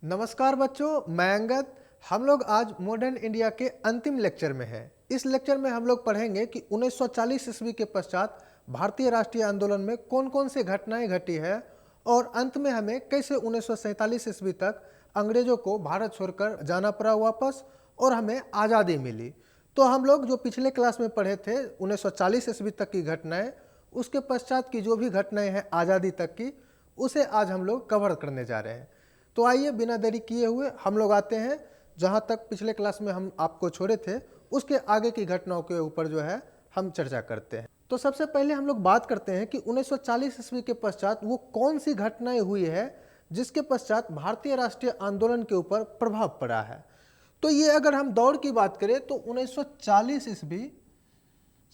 नमस्कार बच्चों, मैं अंगद। हम लोग आज मॉडर्न इंडिया के अंतिम लेक्चर में हैं। इस लेक्चर में हम लोग पढ़ेंगे कि 1940 ईस्वी के पश्चात भारतीय राष्ट्रीय आंदोलन में कौन कौन सी घटनाएं घटी है और अंत में हमें कैसे 1947 ईस्वी तक अंग्रेजों को भारत छोड़कर जाना पड़ा वापस और हमें आज़ादी मिली। तो हम लोग जो पिछले क्लास में पढ़े थे 1940 ईस्वी तक की घटनाएं, उसके पश्चात की जो भी घटनाएं हैं आज़ादी तक की, उसे आज हम लोग कवर करने जा रहे हैं। तो आइए बिना देरी किए हुए हम लोग आते हैं जहां तक पिछले क्लास में हम आपको छोड़े थे, उसके आगे की घटनाओं के ऊपर जो है हम चर्चा करते हैं। तो सबसे पहले हम लोग बात करते हैं कि 1940 ईस्वी के पश्चात वो कौन सी घटनाएं हुई है जिसके पश्चात भारतीय राष्ट्रीय आंदोलन के ऊपर प्रभाव पड़ा है। तो ये अगर हम दौर की बात करें तो 1940 ईस्वी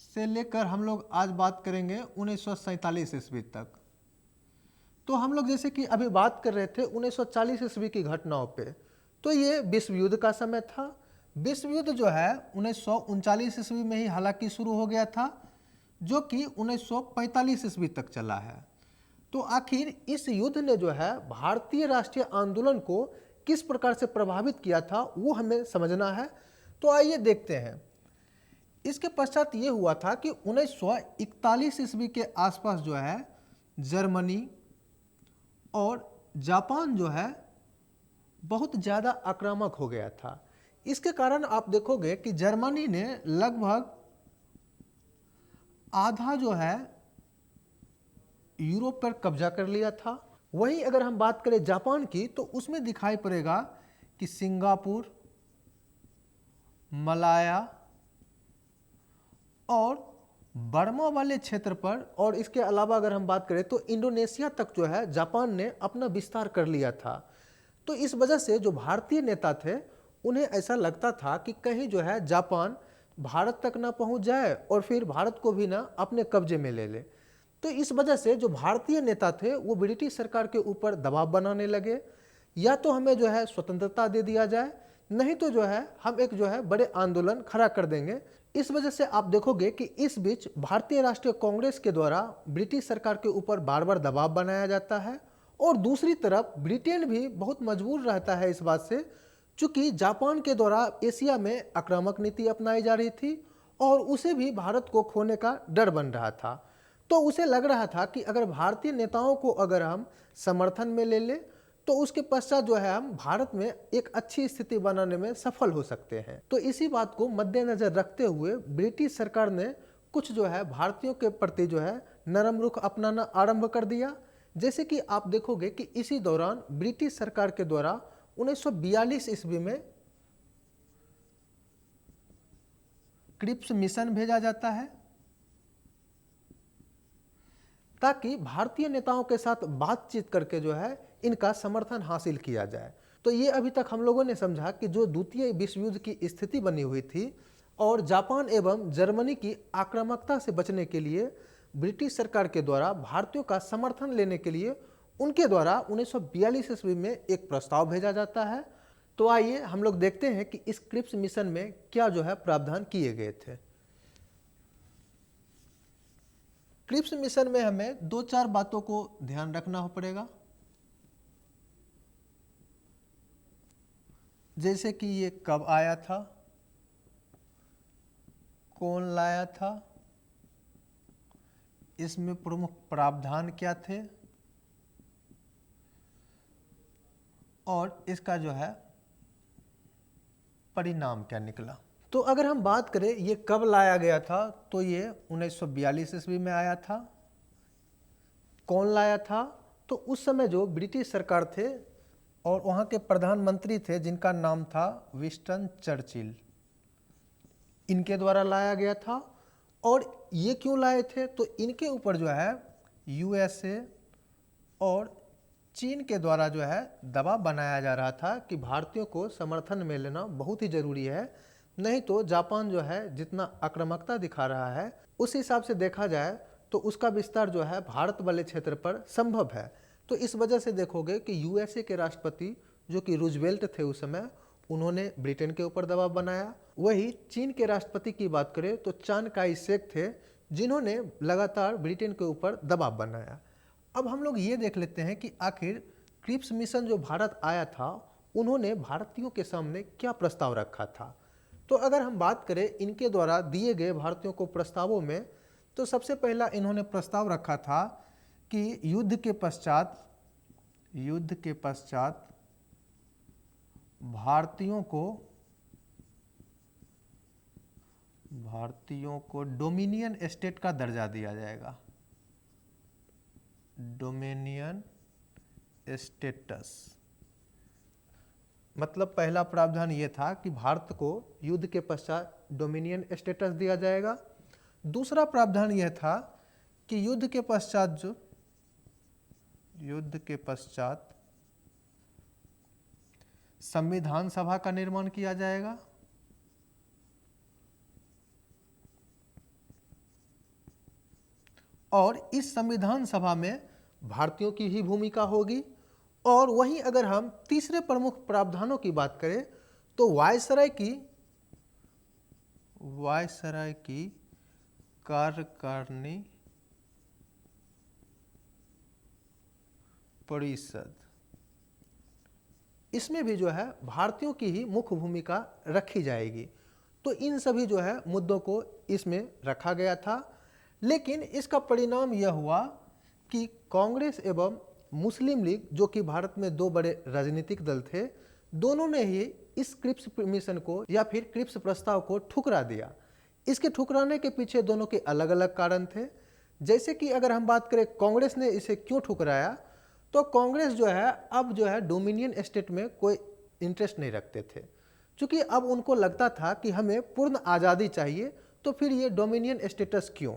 से लेकर हम लोग आज बात करेंगे 1947 ईस्वी तक। तो हम लोग जैसे कि अभी बात कर रहे थे 1940 ईस्वी की घटनाओं पे, तो ये विश्व युद्ध का समय था। विश्व युद्ध जो है 1939 ईस्वी में ही हालांकि शुरू हो गया था, जो कि 1945 ईस्वी तक चला है। तो आखिर इस युद्ध ने जो है भारतीय राष्ट्रीय आंदोलन को किस प्रकार से प्रभावित किया था वो हमें समझना है। तो आइए देखते हैं। इसके पश्चात ये हुआ था कि 1941 ईस्वी के आसपास जो है जर्मनी और जापान जो है बहुत ज़्यादा आक्रामक हो गया था। इसके कारण आप देखोगे कि जर्मनी ने लगभग आधा जो है यूरोप पर कब्जा कर लिया था। वहीं अगर हम बात करें जापान की, तो उसमें दिखाई पड़ेगा कि सिंगापुर, मलाया और बर्मा वाले क्षेत्र पर, और इसके अलावा अगर हम बात करें तो इंडोनेशिया तक जो है जापान ने अपना विस्तार कर लिया था। तो इस वजह से जो भारतीय नेता थे उन्हें ऐसा लगता था कि कहीं जो है जापान भारत तक ना पहुंच जाए और फिर भारत को भी ना अपने कब्जे में ले ले। तो इस वजह से जो भारतीय नेता थे वो ब्रिटिश सरकार के ऊपर दबाव बनाने लगे, या तो हमें जो है स्वतंत्रता दे दिया जाए, नहीं तो जो है हम एक जो है बड़े आंदोलन खड़ा कर देंगे। इस वजह से आप देखोगे कि इस बीच भारतीय राष्ट्रीय कांग्रेस के द्वारा ब्रिटिश सरकार के ऊपर बार बार दबाव बनाया जाता है, और दूसरी तरफ ब्रिटेन भी बहुत मजबूर रहता है इस बात से, चूंकि जापान के द्वारा एशिया में आक्रामक नीति अपनाई जा रही थी और उसे भी भारत को खोने का डर बन रहा था। तो उसे लग रहा था कि अगर भारतीय नेताओं को अगर हम समर्थन में ले लें तो उसके पश्चात जो है हम भारत में एक अच्छी स्थिति बनाने में सफल हो सकते हैं। तो इसी बात को मद्देनजर रखते हुए ब्रिटिश सरकार ने कुछ जो है भारतीयों के प्रति जो है नरम रुख अपनाना आरंभ कर दिया। जैसे कि आप देखोगे कि इसी दौरान ब्रिटिश सरकार के द्वारा 1942 ईस्वी में क्रिप्स मिशन भेजा जाता है ताकि भारतीय नेताओं के साथ बातचीत करके जो है इनका समर्थन हासिल किया जाए। तो ये अभी तक हम लोगों ने समझा कि जो द्वितीय विश्व युद्ध की स्थिति बनी हुई थी और जापान एवं जर्मनी की आक्रामकता से बचने के लिए ब्रिटिश सरकार के द्वारा भारतीयों का समर्थन लेने के लिए उनके द्वारा 1942 ईस्वी में एक प्रस्ताव भेजा जाता है। तो आइए हम लोग देखते हैं कि इस क्रिप्स मिशन में क्या जो है प्रावधान किए गए थे। क्रिप्स मिशन में हमें दो चार बातों को ध्यान रखना पड़ेगा, जैसे कि ये कब आया था, कौन लाया था, इसमें प्रमुख प्रावधान क्या थे और इसका जो है परिणाम क्या निकला। तो अगर हम बात करें ये कब लाया गया था, तो ये 1942 ईस्वी में आया था। कौन लाया था, तो उस समय जो ब्रिटिश सरकार थे और वहाँ के प्रधानमंत्री थे जिनका नाम था विंस्टन चर्चिल, इनके द्वारा लाया गया था। और ये क्यों लाए थे, तो इनके ऊपर जो है यूएसए और चीन के द्वारा जो है दबाव बनाया जा रहा था कि भारतीयों को समर्थन में लेना बहुत ही जरूरी है, नहीं तो जापान जो है जितना आक्रामकता दिखा रहा है उस हिसाब से देखा जाए तो उसका विस्तार जो है भारत वाले क्षेत्र पर संभव है। तो इस वजह से देखोगे कि यूएसए के राष्ट्रपति जो कि रूजवेल्ट थे उस समय, उन्होंने ब्रिटेन के ऊपर दबाव बनाया। वही चीन के राष्ट्रपति की बात करें तो चांग काई शेक थे जिन्होंने लगातार ब्रिटेन के ऊपर दबाव बनाया। अब हम लोग ये देख लेते हैं कि आखिर क्रिप्स मिशन जो भारत आया था उन्होंने भारतीयों के सामने क्या प्रस्ताव रखा था। तो अगर हम बात करें इनके द्वारा दिए गए भारतीयों को प्रस्तावों में, तो सबसे पहला इन्होंने प्रस्ताव रखा था कि युद्ध के पश्चात भारतीयों को डोमिनियन स्टेट का दर्जा दिया जाएगा, डोमिनियन स्टेटस। मतलब पहला प्रावधान ये था कि भारत को युद्ध के पश्चात डोमिनियन स्टेटस दिया जाएगा। दूसरा प्रावधान यह था कि युद्ध के पश्चात संविधान सभा का निर्माण किया जाएगा। और इस संविधान सभा में भारतीयों की ही भूमिका होगी। और वहीं अगर हम तीसरे प्रमुख प्रावधानों की बात करें तो वायसराय की कार्यकारिणी परिषद, इसमें भी जो है भारतीयों की ही मुख्य भूमिका रखी जाएगी। तो इन सभी जो है मुद्दों को इसमें रखा गया था। लेकिन इसका परिणाम यह हुआ कि कांग्रेस एवं मुस्लिम लीग, जो कि भारत में दो बड़े राजनीतिक दल थे, दोनों ने ही इस क्रिप्स मिशन को या फिर क्रिप्स प्रस्ताव को ठुकरा दिया। इसके ठुकराने के पीछे दोनों के अलग अलग कारण थे। जैसे कि अगर हम बात करें कांग्रेस ने इसे क्यों ठुकराया, तो कांग्रेस जो है अब जो है डोमिनियन स्टेट में कोई इंटरेस्ट नहीं रखते थे। क्योंकि अब उनको लगता था कि हमें पूर्ण आज़ादी चाहिए, तो फिर ये डोमिनियन स्टेटस क्यों।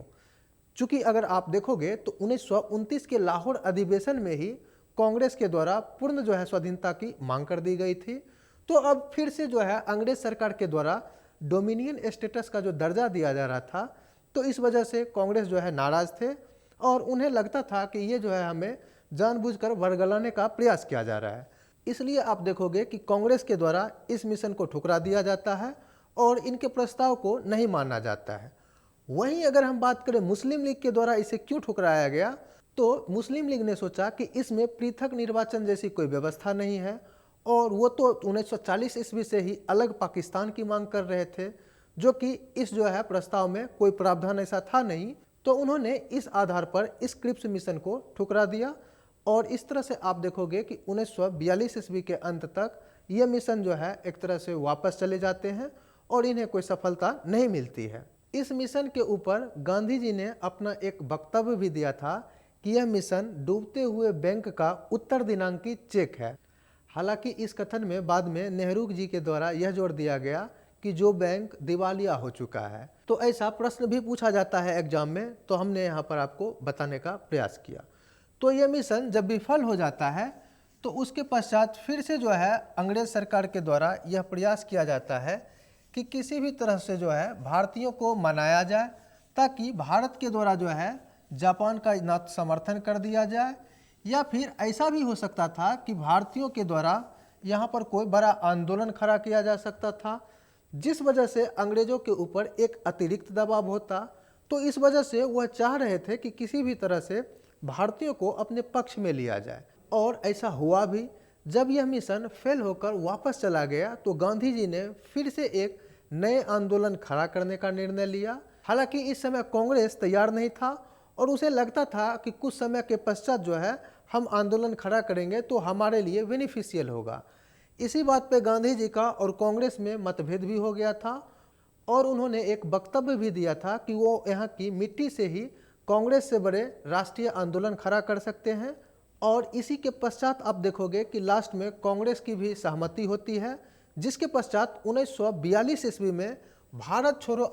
चूँकि अगर आप देखोगे तो 1929 के लाहौर अधिवेशन में ही कांग्रेस के द्वारा पूर्ण जो है स्वाधीनता की मांग कर दी गई थी। तो अब फिर से जो है अंग्रेज सरकार के द्वारा डोमिनियन स्टेटस का जो दर्जा दिया जा रहा था, तो इस वजह से कांग्रेस जो है नाराज थे और उन्हें लगता था कि ये जो है हमें जानबूझकर वर्गलाने का प्रयास किया जा रहा है। इसलिए आप देखोगे कि कांग्रेस के द्वारा इस मिशन को ठुकरा दिया जाता है और इनके प्रस्ताव को नहीं माना जाता है। वहीं अगर हम बात करें मुस्लिम लीग के द्वारा इसे क्यों ठुकराया गया, तो मुस्लिम लीग ने सोचा कि इसमें पृथक निर्वाचन जैसी कोई व्यवस्था नहीं है और वो तो 1940 ईस्वी से ही अलग पाकिस्तान की मांग कर रहे थे, जो कि इस जो है प्रस्ताव में कोई प्रावधान ऐसा था नहीं। तो उन्होंने इस आधार पर इस क्रिप्स मिशन को ठुकरा दिया और इस तरह से आप देखोगे कि 1942 ईस्वी के अंत तक ये मिशन जो है एक तरह से वापस चले जाते हैं और इन्हें कोई सफलता नहीं मिलती है। इस मिशन के ऊपर गांधी जी ने अपना एक वक्तव्य भी दिया था कि यह मिशन डूबते हुए बैंक का उत्तर दिनांकी चेक है। हालांकि इस कथन में बाद में नेहरू जी के द्वारा यह जोड़ दिया गया कि जो बैंक दिवालिया हो चुका है। तो ऐसा प्रश्न भी पूछा जाता है एग्जाम में, तो हमने यहाँ पर आपको बताने का प्रयास किया। तो यह मिशन जब विफल हो जाता है तो उसके पश्चात फिर से जो है अंग्रेज सरकार के द्वारा यह प्रयास किया जाता है कि किसी भी तरह से जो है भारतीयों को मनाया जाए, ताकि भारत के द्वारा जो है जापान का ना समर्थन कर दिया जाए, या फिर ऐसा भी हो सकता था कि भारतीयों के द्वारा यहाँ पर कोई बड़ा आंदोलन खड़ा किया जा सकता था, जिस वजह से अंग्रेजों के ऊपर एक अतिरिक्त दबाव होता। तो इस वजह से वह चाह रहे थे कि किसी भी तरह से भारतीयों को अपने पक्ष में लिया जाए, और ऐसा हुआ भी। जब यह मिशन फेल होकर वापस चला गया तो गांधी जी ने फिर से एक नए आंदोलन खड़ा करने का निर्णय लिया। हालांकि इस समय कांग्रेस तैयार नहीं था और उसे लगता था कि कुछ समय के पश्चात जो है हम आंदोलन खड़ा करेंगे तो हमारे लिए बेनिफिशियल होगा। इसी बात पे गांधी जी का और कांग्रेस में मतभेद भी हो गया था और उन्होंने एक वक्तव्य भी दिया था कि वो यहाँ की मिट्टी से ही कांग्रेस से बड़े राष्ट्रीय आंदोलन खड़ा कर सकते हैं। और इसी के पश्चात आप देखोगे कि लास्ट में कांग्रेस की भी सहमति होती है, जिसके पश्चात 1942 ईस्वी में भारत छोड़ो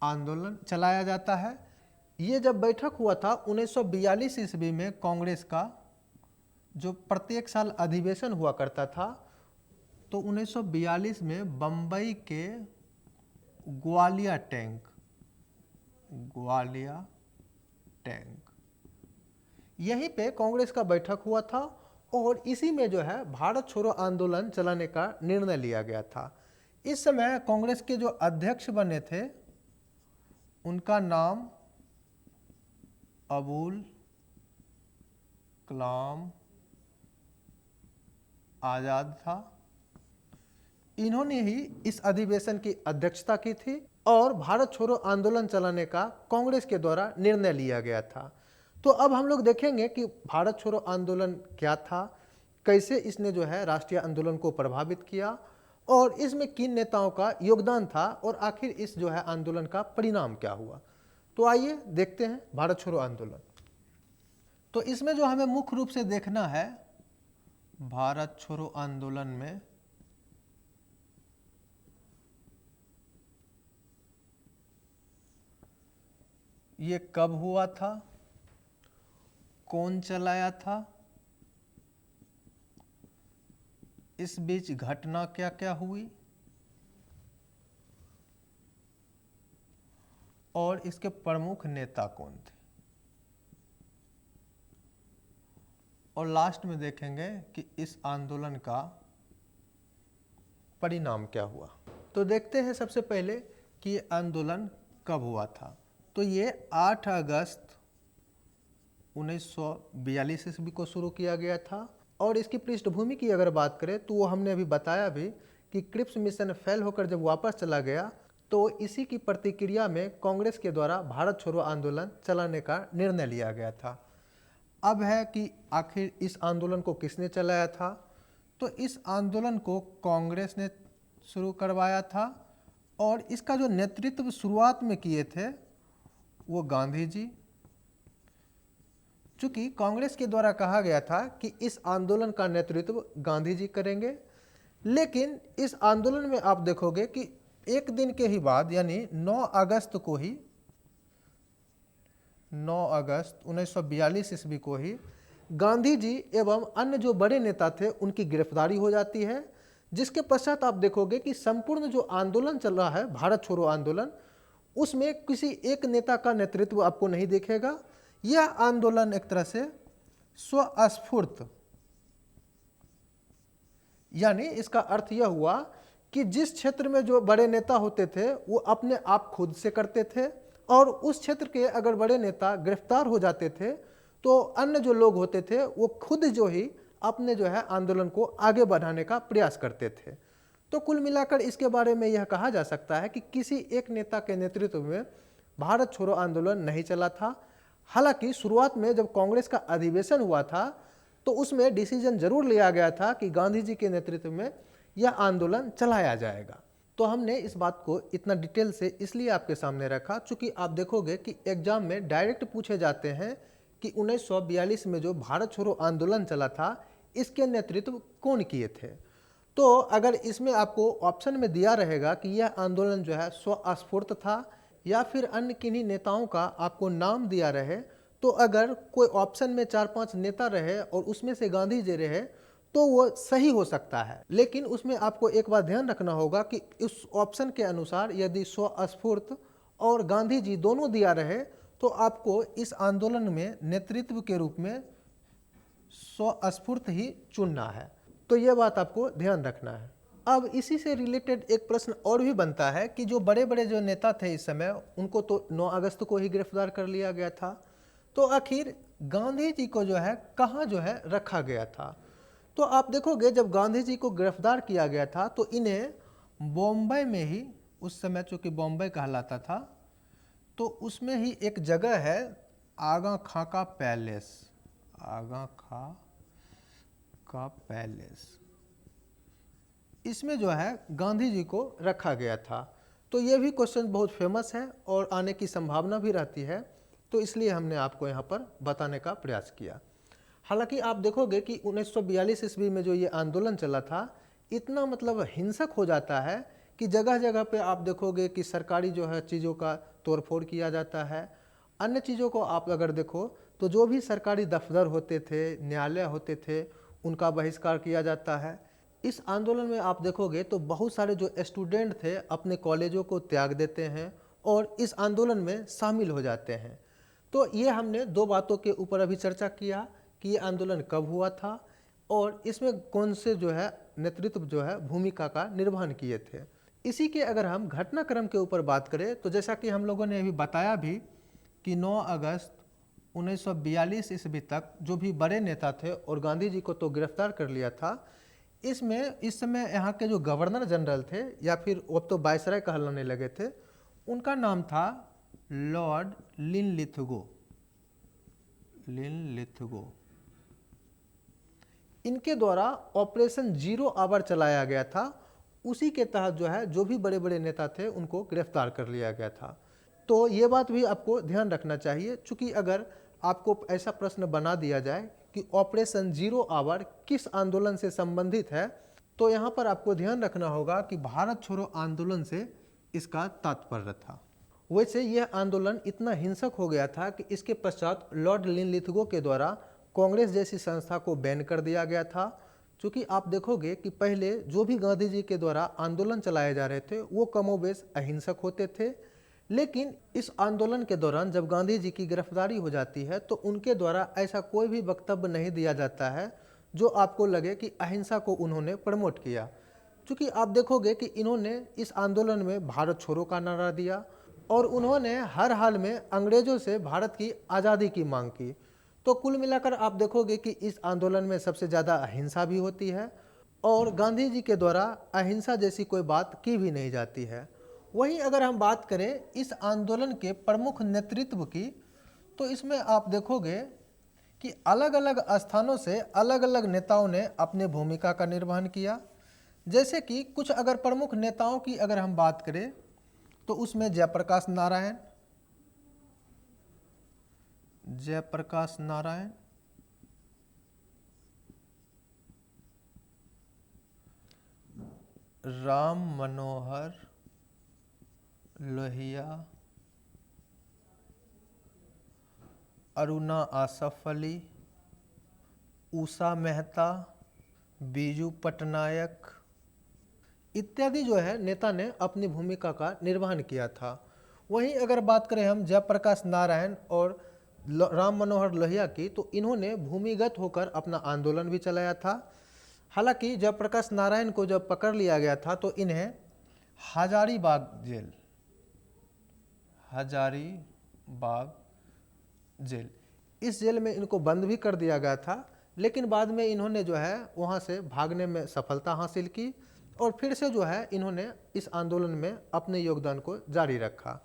आंदोलन चलाया जाता है। ये जब बैठक हुआ था 1942 ईस्वी में, कांग्रेस का जो प्रत्येक साल अधिवेशन हुआ करता था, तो 1942 में बम्बई के ग्वालिया टैंक यहीं पे कांग्रेस का बैठक हुआ था और इसी में जो है भारत छोड़ो आंदोलन चलाने का निर्णय लिया गया था। इस समय कांग्रेस के जो अध्यक्ष बने थे उनका नाम अबुल कलाम आज़ाद था। इन्होंने ही इस अधिवेशन की अध्यक्षता की थी और भारत छोड़ो आंदोलन चलाने का कांग्रेस के द्वारा निर्णय लिया गया था। तो अब हम लोग देखेंगे कि भारत छोड़ो आंदोलन क्या था, कैसे इसने जो है राष्ट्रीय आंदोलन को प्रभावित किया और इसमें किन नेताओं का योगदान था और आखिर इस जो है आंदोलन का परिणाम क्या हुआ। तो आइए देखते हैं भारत छोड़ो आंदोलन। तो इसमें जो हमें मुख्य रूप से देखना है, भारत छोड़ो आंदोलन में ये कब हुआ था, कौन चलाया था, इस बीच घटना क्या क्या हुई और इसके प्रमुख नेता कौन थे, और लास्ट में देखेंगे कि इस आंदोलन का परिणाम क्या हुआ। तो देखते हैं सबसे पहले कि ये आंदोलन कब हुआ था। तो ये 8 अगस्त 1942 ईस्वी को शुरू किया गया था और इसकी पृष्ठभूमि की अगर बात करें तो वो हमने अभी बताया भी कि क्रिप्स मिशन फेल होकर जब वापस चला गया तो इसी की प्रतिक्रिया में कांग्रेस के द्वारा भारत छोड़ो आंदोलन चलाने का निर्णय लिया गया था। अब है कि आखिर इस आंदोलन को किसने चलाया था। तो इस आंदोलन को कांग्रेस ने शुरू करवाया था और इसका जो नेतृत्व शुरुआत में किए थे वो गांधी जी। चूंकि कांग्रेस के द्वारा कहा गया था कि इस आंदोलन का नेतृत्व गांधी जी करेंगे, लेकिन इस आंदोलन में आप देखोगे कि एक दिन के ही बाद यानी 9 अगस्त को ही 9 अगस्त 1942 ईस्वी को ही गांधी जी एवं अन्य जो बड़े नेता थे उनकी गिरफ्तारी हो जाती है, जिसके पश्चात आप देखोगे कि संपूर्ण जो आंदोलन चल रहा है भारत छोड़ो आंदोलन, उसमें किसी एक नेता का नेतृत्व आपको नहीं दिखेगा। यह आंदोलन एक तरह से स्वस्फूर्त, यानी इसका अर्थ यह हुआ कि जिस क्षेत्र में जो बड़े नेता होते थे वो अपने आप खुद से करते थे और उस क्षेत्र के अगर बड़े नेता गिरफ्तार हो जाते थे तो अन्य जो लोग होते थे वो खुद जो ही अपने जो है आंदोलन को आगे बढ़ाने का प्रयास करते थे। तो कुल मिलाकर इसके बारे में यह कहा जा सकता है कि किसी एक नेता के नेतृत्व में भारत छोड़ो आंदोलन नहीं चला था। हालांकि शुरुआत में जब कांग्रेस का अधिवेशन हुआ था तो उसमें डिसीजन जरूर लिया गया था कि गांधी जी के नेतृत्व में यह आंदोलन चलाया जाएगा। तो हमने इस बात को इतना डिटेल से इसलिए आपके सामने रखा चूंकि आप देखोगे कि एग्जाम में डायरेक्ट पूछे जाते हैं कि 1942 में जो भारत छोड़ो आंदोलन चला था इसके नेतृत्व कौन किए थे। तो अगर इसमें आपको ऑप्शन में दिया रहेगा कि यह आंदोलन जो है स्वस्फूर्त था या फिर अन्य किन्हीं नेताओं का आपको नाम दिया रहे, तो अगर कोई ऑप्शन में 4-5 नेता रहे और उसमें से गांधी जी रहे तो वो सही हो सकता है। लेकिन उसमें आपको एक बात ध्यान रखना होगा कि इस ऑप्शन के अनुसार यदि स्वस्फूर्त और गांधी जी दोनों दिया रहे तो आपको इस आंदोलन में नेतृत्व के रूप में स्वस्फूर्त ही चुनना है। तो ये बात आपको ध्यान रखना है। अब इसी से रिलेटेड एक प्रश्न और भी बनता है कि जो बड़े बड़े जो नेता थे इस समय उनको तो 9 अगस्त को ही गिरफ्तार कर लिया गया था, तो आखिर गांधी जी को जो है कहाँ जो है रखा गया था। तो आप देखोगे जब गांधी जी को गिरफ्तार किया गया था तो इन्हें बॉम्बे में ही, उस समय चूँकि बॉम्बे कहलाता था, तो उसमें ही एक जगह है आगा खां का पैलेस, आगा खां का पैलेस, इसमें जो है गांधी जी को रखा गया था। तो ये भी क्वेश्चन बहुत फेमस है और आने की संभावना भी रहती है, तो इसलिए हमने आपको यहाँ पर बताने का प्रयास किया। हालांकि आप देखोगे कि 1942 ईस्वी में जो ये आंदोलन चला था इतना मतलब हिंसक हो जाता है कि जगह जगह पे आप देखोगे कि सरकारी जो है चीज़ों का तोड़फोड़ किया जाता है। अन्य चीज़ों को आप अगर देखो तो जो भी सरकारी दफ्तर होते थे, न्यायालय होते थे, उनका बहिष्कार किया जाता है। इस आंदोलन में आप देखोगे तो बहुत सारे जो स्टूडेंट थे अपने कॉलेजों को त्याग देते हैं और इस आंदोलन में शामिल हो जाते हैं। तो ये हमने 2 बातों के ऊपर अभी चर्चा किया कि ये आंदोलन कब हुआ था और इसमें कौन से जो है नेतृत्व जो है भूमिका का निर्वहन किए थे। इसी के अगर हम घटनाक्रम के ऊपर बात करें तो जैसा कि हम लोगों ने अभी बताया भी कि 9 अगस्त 1942 ईस्वी तक जो भी बड़े नेता थे और गांधी जी को तो गिरफ्तार कर लिया था। इसमें इस समय यहाँ के जो गवर्नर जनरल थे या फिर अब तो वायसराय कहलाने लगे थे, उनका नाम था लॉर्ड लिनलिथगो। इनके द्वारा ऑपरेशन जीरो आवर चलाया गया था। उसी के तहत जो है जो भी बड़े बड़े नेता थे उनको गिरफ्तार कर लिया गया था। तो ये बात भी आपको ध्यान रखना चाहिए, चूंकि अगर आपको ऐसा प्रश्न बना दिया जाए कि ऑपरेशन जीरो आवर किस आंदोलन से संबंधित है, तो यहाँ पर आपको ध्यान रखना होगा कि भारत छोड़ो आंदोलन से इसका तात्पर्य था। वैसे यह आंदोलन इतना हिंसक हो गया था कि इसके पश्चात लॉर्ड लिनलिथगो के द्वारा कांग्रेस जैसी संस्था को बैन कर दिया गया था। क्योंकि आप देखोगे कि पहले जो भी गांधी जी के द्वारा आंदोलन चलाए जा रहे थे वो कमोबेश अहिंसक होते थे, लेकिन इस आंदोलन के दौरान जब गांधी जी की गिरफ्तारी हो जाती है तो उनके द्वारा ऐसा कोई भी वक्तव्य नहीं दिया जाता है जो आपको लगे कि अहिंसा को उन्होंने प्रमोट किया। क्योंकि आप देखोगे कि इन्होंने इस आंदोलन में भारत छोड़ो का नारा दिया और उन्होंने हर हाल में अंग्रेजों से भारत की आज़ादी की मांग की। तो कुल मिलाकर आप देखोगे कि इस आंदोलन में सबसे ज़्यादा अहिंसा भी होती है और गांधी जी के द्वारा अहिंसा जैसी कोई बात की भी नहीं जाती है। वहीं अगर हम बात करें इस आंदोलन के प्रमुख नेतृत्व की, तो इसमें आप देखोगे कि अलग अलग स्थानों से अलग अलग नेताओं ने अपने भूमिका का निर्वहन किया। जैसे कि कुछ अगर प्रमुख नेताओं की अगर हम बात करें तो उसमें जयप्रकाश नारायण, राम मनोहर लोहिया, अरुणा आसफ अली, उषा मेहता, बीजू पटनायक इत्यादि जो है नेता ने अपनी भूमिका का निर्वहन किया था। वहीं अगर बात करें हम जयप्रकाश नारायण और राम मनोहर लोहिया की, तो इन्होंने भूमिगत होकर अपना आंदोलन भी चलाया था। हालांकि जयप्रकाश नारायण को जब पकड़ लिया गया था तो इन्हें हजारीबाग जेल इस जेल में इनको बंद भी कर दिया गया था, लेकिन बाद में इन्होंने जो है वहाँ से भागने में सफलता हासिल की और फिर से जो है इन्होंने इस आंदोलन में अपने योगदान को जारी रखा।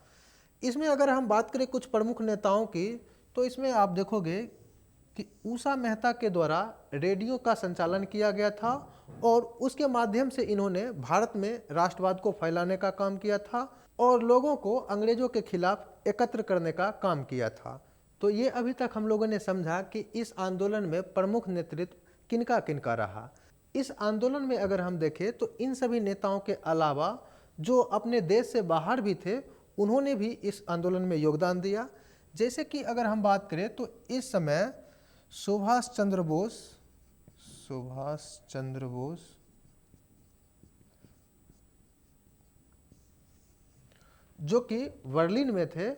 इसमें अगर हम बात करें कुछ प्रमुख नेताओं की, तो इसमें आप देखोगे कि उषा मेहता के द्वारा रेडियो का संचालन किया गया था और उसके माध्यम से इन्होंने भारत में राष्ट्रवाद को फैलाने का काम किया था और लोगों को अंग्रेजों के खिलाफ एकत्र करने का काम किया था। तो ये अभी तक हम लोगों ने समझा कि इस आंदोलन में प्रमुख नेतृत्व किनका किनका रहा। इस आंदोलन में अगर हम देखें तो इन सभी नेताओं के अलावा जो अपने देश से बाहर भी थे उन्होंने भी इस आंदोलन में योगदान दिया। जैसे कि अगर हम बात करें तो इस समय सुभाष चंद्र बोस जो कि बर्लिन में थे,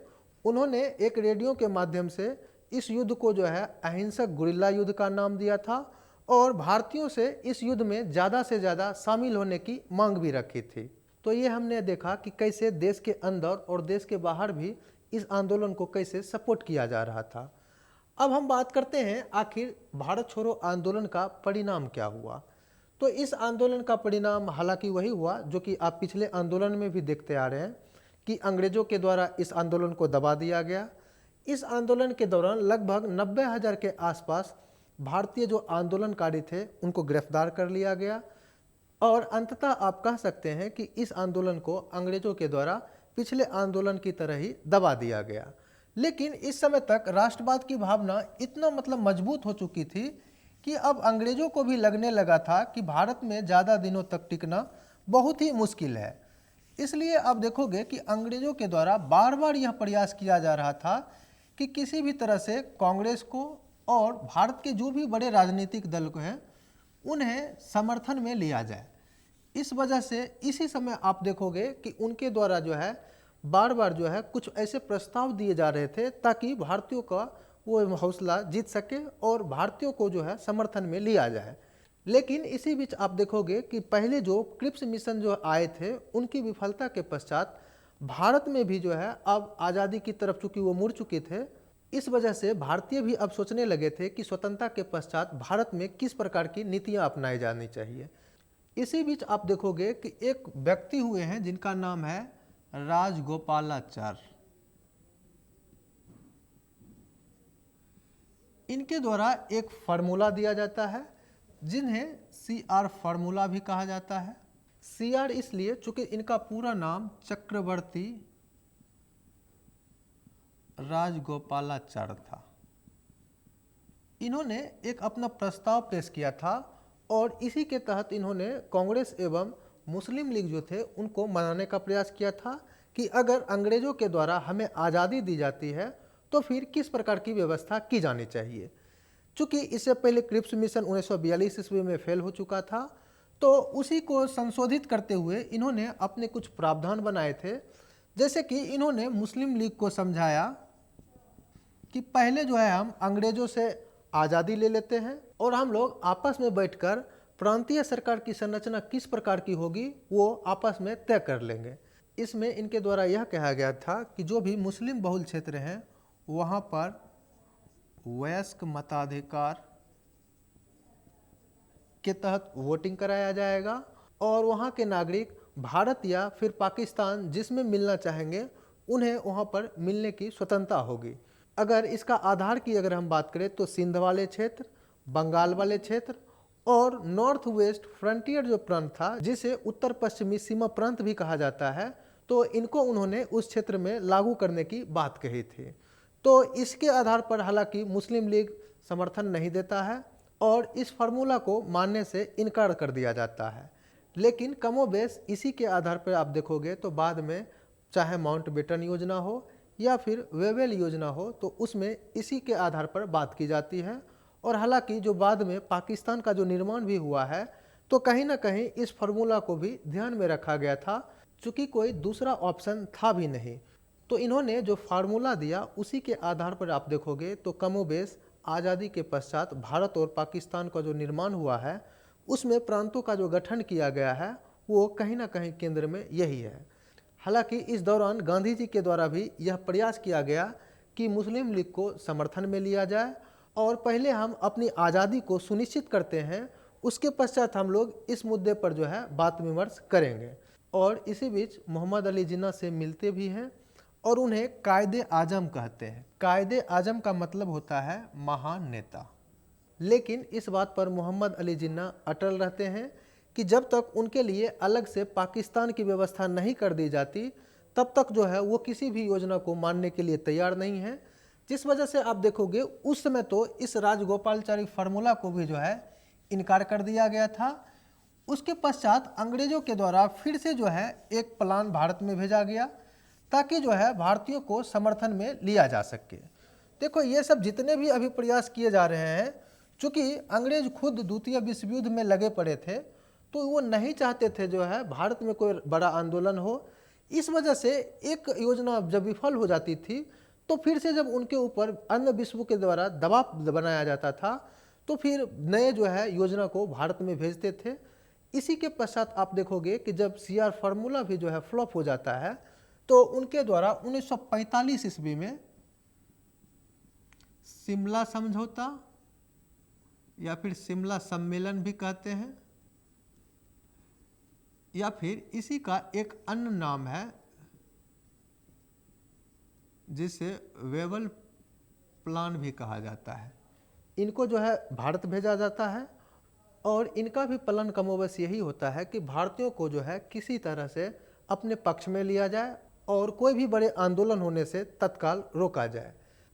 उन्होंने एक रेडियो के माध्यम से इस युद्ध को जो है अहिंसक गुरिल्ला युद्ध का नाम दिया था और भारतीयों से इस युद्ध में ज़्यादा से ज़्यादा शामिल होने की मांग भी रखी थी। तो ये हमने देखा कि कैसे देश के अंदर और देश के बाहर भी इस आंदोलन को कैसे सपोर्ट किया जा रहा था। अब हम बात करते हैं आखिर भारत छोड़ो आंदोलन का परिणाम क्या हुआ। तो इस आंदोलन का परिणाम हालांकि वही हुआ जो कि आप पिछले आंदोलन में भी देखते आ रहे हैं कि अंग्रेजों के द्वारा इस आंदोलन को दबा दिया गया। इस आंदोलन के दौरान लगभग 90,000 के आसपास भारतीय जो आंदोलनकारी थे उनको गिरफ्तार कर लिया गया और अंततः आप कह सकते हैं कि इस आंदोलन को अंग्रेजों के द्वारा पिछले आंदोलन की तरह ही दबा दिया गया। लेकिन इस समय तक राष्ट्रवाद की भावना इतना मजबूत हो चुकी थी कि अब अंग्रेजों को भी लगने लगा था कि भारत में ज़्यादा दिनों तक टिकना बहुत ही मुश्किल है। इसलिए आप देखोगे कि अंग्रेजों के द्वारा बार बार यह प्रयास किया जा रहा था कि किसी भी तरह से कांग्रेस को और भारत के जो भी बड़े राजनीतिक दल को हैं उन्हें समर्थन में लिया जाए। इस वजह से इसी समय आप देखोगे कि उनके द्वारा जो है बार बार जो है कुछ ऐसे प्रस्ताव दिए जा रहे थे ताकि भारतीयों का वो हौसला जीत सके और भारतीयों को जो है समर्थन में लिया जाए। लेकिन इसी बीच आप देखोगे कि पहले जो क्रिप्स मिशन जो आए थे उनकी विफलता के पश्चात भारत में भी जो है अब आज़ादी की तरफ चूंकि वो मुड़ चुके थे, इस वजह से भारतीय भी अब सोचने लगे थे कि स्वतंत्रता के पश्चात भारत में किस प्रकार की नीतियां अपनाई जानी चाहिए। इसी बीच आप देखोगे कि एक व्यक्ति हुए हैं जिनका नाम है राजगोपालाचारी। इनके द्वारा एक फार्मूला दिया जाता है जिन्हें CR फार्मूला भी कहा जाता है। CR इसलिए चूंकि इनका पूरा नाम चक्रवर्ती राजगोपालाचारी था। इन्होंने एक अपना प्रस्ताव पेश किया था और इसी के तहत इन्होंने कांग्रेस एवं मुस्लिम लीग जो थे उनको मनाने का प्रयास किया था कि अगर अंग्रेजों के द्वारा हमें आज़ादी दी जाती है तो फिर किस प्रकार की व्यवस्था की जानी चाहिए। चूँकि इससे पहले क्रिप्स मिशन 1942 ईस्वी में फेल हो चुका था, तो उसी को संशोधित करते हुए इन्होंने अपने कुछ प्रावधान बनाए थे। जैसे कि इन्होंने मुस्लिम लीग को समझाया कि पहले जो है हम अंग्रेजों से आज़ादी ले लेते हैं और हम लोग आपस में बैठकर प्रांतीय सरकार की संरचना किस प्रकार की होगी वो आपस में तय कर लेंगे। इसमें इनके द्वारा यह कहा गया था कि जो भी मुस्लिम बहुल क्षेत्र हैं वहाँ पर वयस्क मताधिकार के तहत वोटिंग कराया जाएगा और वहाँ के नागरिक भारत या फिर पाकिस्तान जिसमें मिलना चाहेंगे उन्हें वहाँ पर मिलने की स्वतंत्रता होगी। अगर इसका आधार की अगर हम बात करें तो सिंध वाले क्षेत्र, बंगाल वाले क्षेत्र और नॉर्थ वेस्ट फ्रंटियर जो प्रांत था जिसे उत्तर पश्चिमी सीमा प्रांत भी कहा जाता है, तो इनको उन्होंने उस क्षेत्र में लागू करने की बात कही थी। तो इसके आधार पर हालांकि मुस्लिम लीग समर्थन नहीं देता है और इस फार्मूला को मानने से इनकार कर दिया जाता है। लेकिन कमोबेश इसी के आधार पर आप देखोगे तो बाद में चाहे माउंटबेटन योजना हो या फिर वेवेल योजना हो तो उसमें इसी के आधार पर बात की जाती है। और हालांकि जो बाद में पाकिस्तान का जो निर्माण भी हुआ है तो कहीं ना कहीं इस फार्मूला को भी ध्यान में रखा गया था, चूँकि कोई दूसरा ऑप्शन था भी नहीं। तो इन्होंने जो फार्मूला दिया उसी के आधार पर आप देखोगे तो कमोबेश आज़ादी के पश्चात भारत और पाकिस्तान का जो निर्माण हुआ है उसमें प्रांतों का जो गठन किया गया है वो कहीं ना कहीं केंद्र में यही है। हालांकि इस दौरान गांधी जी के द्वारा भी यह प्रयास किया गया कि मुस्लिम लीग को समर्थन में लिया जाए और पहले हम अपनी आज़ादी को सुनिश्चित करते हैं, उसके पश्चात हम लोग इस मुद्दे पर जो है बात विमर्श करेंगे। और इसी बीच मोहम्मद अली जिन्ना से मिलते भी हैं और उन्हें कायदे आजम कहते हैं। कायदे आजम का मतलब होता है महान नेता। लेकिन इस बात पर मोहम्मद अली जिन्ना अटल रहते हैं कि जब तक उनके लिए अलग से पाकिस्तान की व्यवस्था नहीं कर दी जाती तब तक जो है वो किसी भी योजना को मानने के लिए तैयार नहीं है। जिस वजह से आप देखोगे उस समय तो इस राजगोपालाचारी फार्मूला को भी जो है इनकार कर दिया गया था। उसके पश्चात अंग्रेजों के द्वारा फिर से जो है एक प्लान भारत में भेजा गया ताकि जो है भारतीयों को समर्थन में लिया जा सके। देखो ये सब जितने भी अभी प्रयास किए जा रहे हैं, चूँकि अंग्रेज खुद द्वितीय विश्व युद्ध में लगे पड़े थे तो वो नहीं चाहते थे जो है भारत में कोई बड़ा आंदोलन हो। इस वजह से एक योजना जब विफल हो जाती थी तो फिर से जब उनके ऊपर अन्य विश्व के द्वारा दबाव बनाया जाता था तो फिर नए जो है योजना को भारत में भेजते थे। इसी के पश्चात आप देखोगे कि जब CR फार्मूला भी जो है फ्लॉप हो जाता है तो उनके द्वारा 1945 ईस्वी में शिमला समझौता या फिर शिमला सम्मेलन भी कहते हैं या फिर इसी का एक अन्य नाम है जिसे वेवल प्लान भी कहा जाता है। इनको जो है भारत भेजा जाता है और इनका भी प्लान कमोबेश यही होता है कि भारतीयों को जो है किसी तरह से अपने पक्ष में लिया जाए और कोई भी बड़े आंदोलन होने से तत्काल रोका जाए।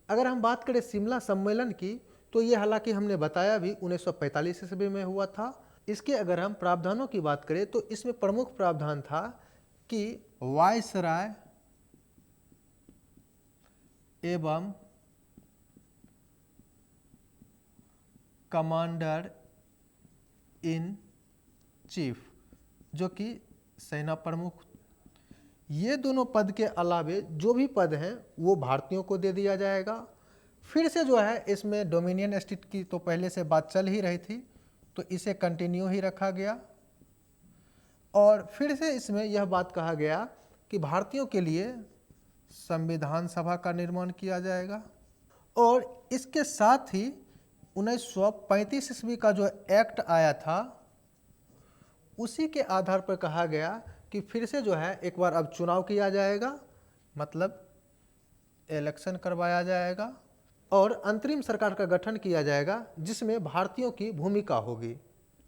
अगर हम बात करें शिमला सम्मेलन की तो ये हालांकि हमने बताया भी 1945 ईस्वी में हुआ था। इसके अगर हम प्रावधानों की बात करें तो इसमें प्रमुख प्रावधान था कि वायसराय एवं कमांडर इन चीफ जो कि सेना प्रमुख, ये दोनों पद के अलावे जो भी पद हैं वो भारतीयों को दे दिया जाएगा। फिर से जो है इसमें डोमिनियन स्टेट की तो पहले से बात चल ही रही थी तो इसे कंटिन्यू ही रखा गया। और फिर से इसमें यह बात कहा गया कि भारतीयों के लिए संविधान सभा का निर्माण किया जाएगा। और इसके साथ ही 1935 ईस्वी का जो एक्ट आया था उसी के आधार पर कहा गया कि फिर से जो है एक बार अब चुनाव किया जाएगा, मतलब इलेक्शन करवाया जाएगा और अंतरिम सरकार का गठन किया जाएगा जिसमें भारतीयों की भूमिका होगी।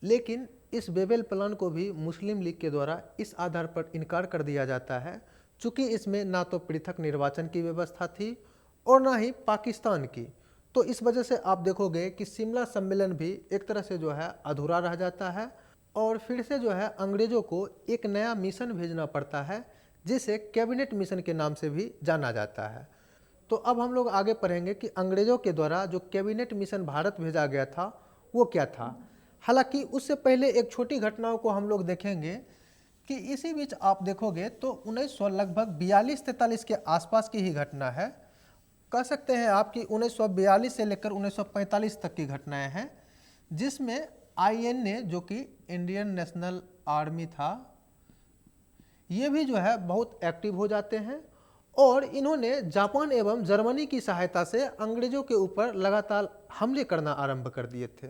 लेकिन इस बेबेल प्लान को भी मुस्लिम लीग के द्वारा इस आधार पर इनकार कर दिया जाता है चूँकि इसमें ना तो पृथक निर्वाचन की व्यवस्था थी और ना ही पाकिस्तान की। तो इस वजह से आप देखोगे कि शिमला सम्मेलन भी एक तरह से जो है अधूरा रह जाता है और फिर से जो है अंग्रेज़ों को एक नया मिशन भेजना पड़ता है जिसे कैबिनेट मिशन के नाम से भी जाना जाता है। तो अब हम लोग आगे पढ़ेंगे कि अंग्रेज़ों के द्वारा जो कैबिनेट मिशन भारत भेजा गया था वो क्या था। हालांकि उससे पहले एक छोटी घटनाओं को हम लोग देखेंगे कि इसी बीच आप देखोगे तो 1900 लगभग 42-43 के आसपास की ही घटना है। कह सकते हैं आप कि 1942 से लेकर 1945 तक की घटनाएं हैं जिसमें आईएनए जो कि इंडियन नेशनल आर्मी था ये भी जो है बहुत एक्टिव हो जाते हैं और इन्होंने जापान एवं जर्मनी की सहायता से अंग्रेज़ों के ऊपर लगातार हमले करना आरंभ कर दिए थे।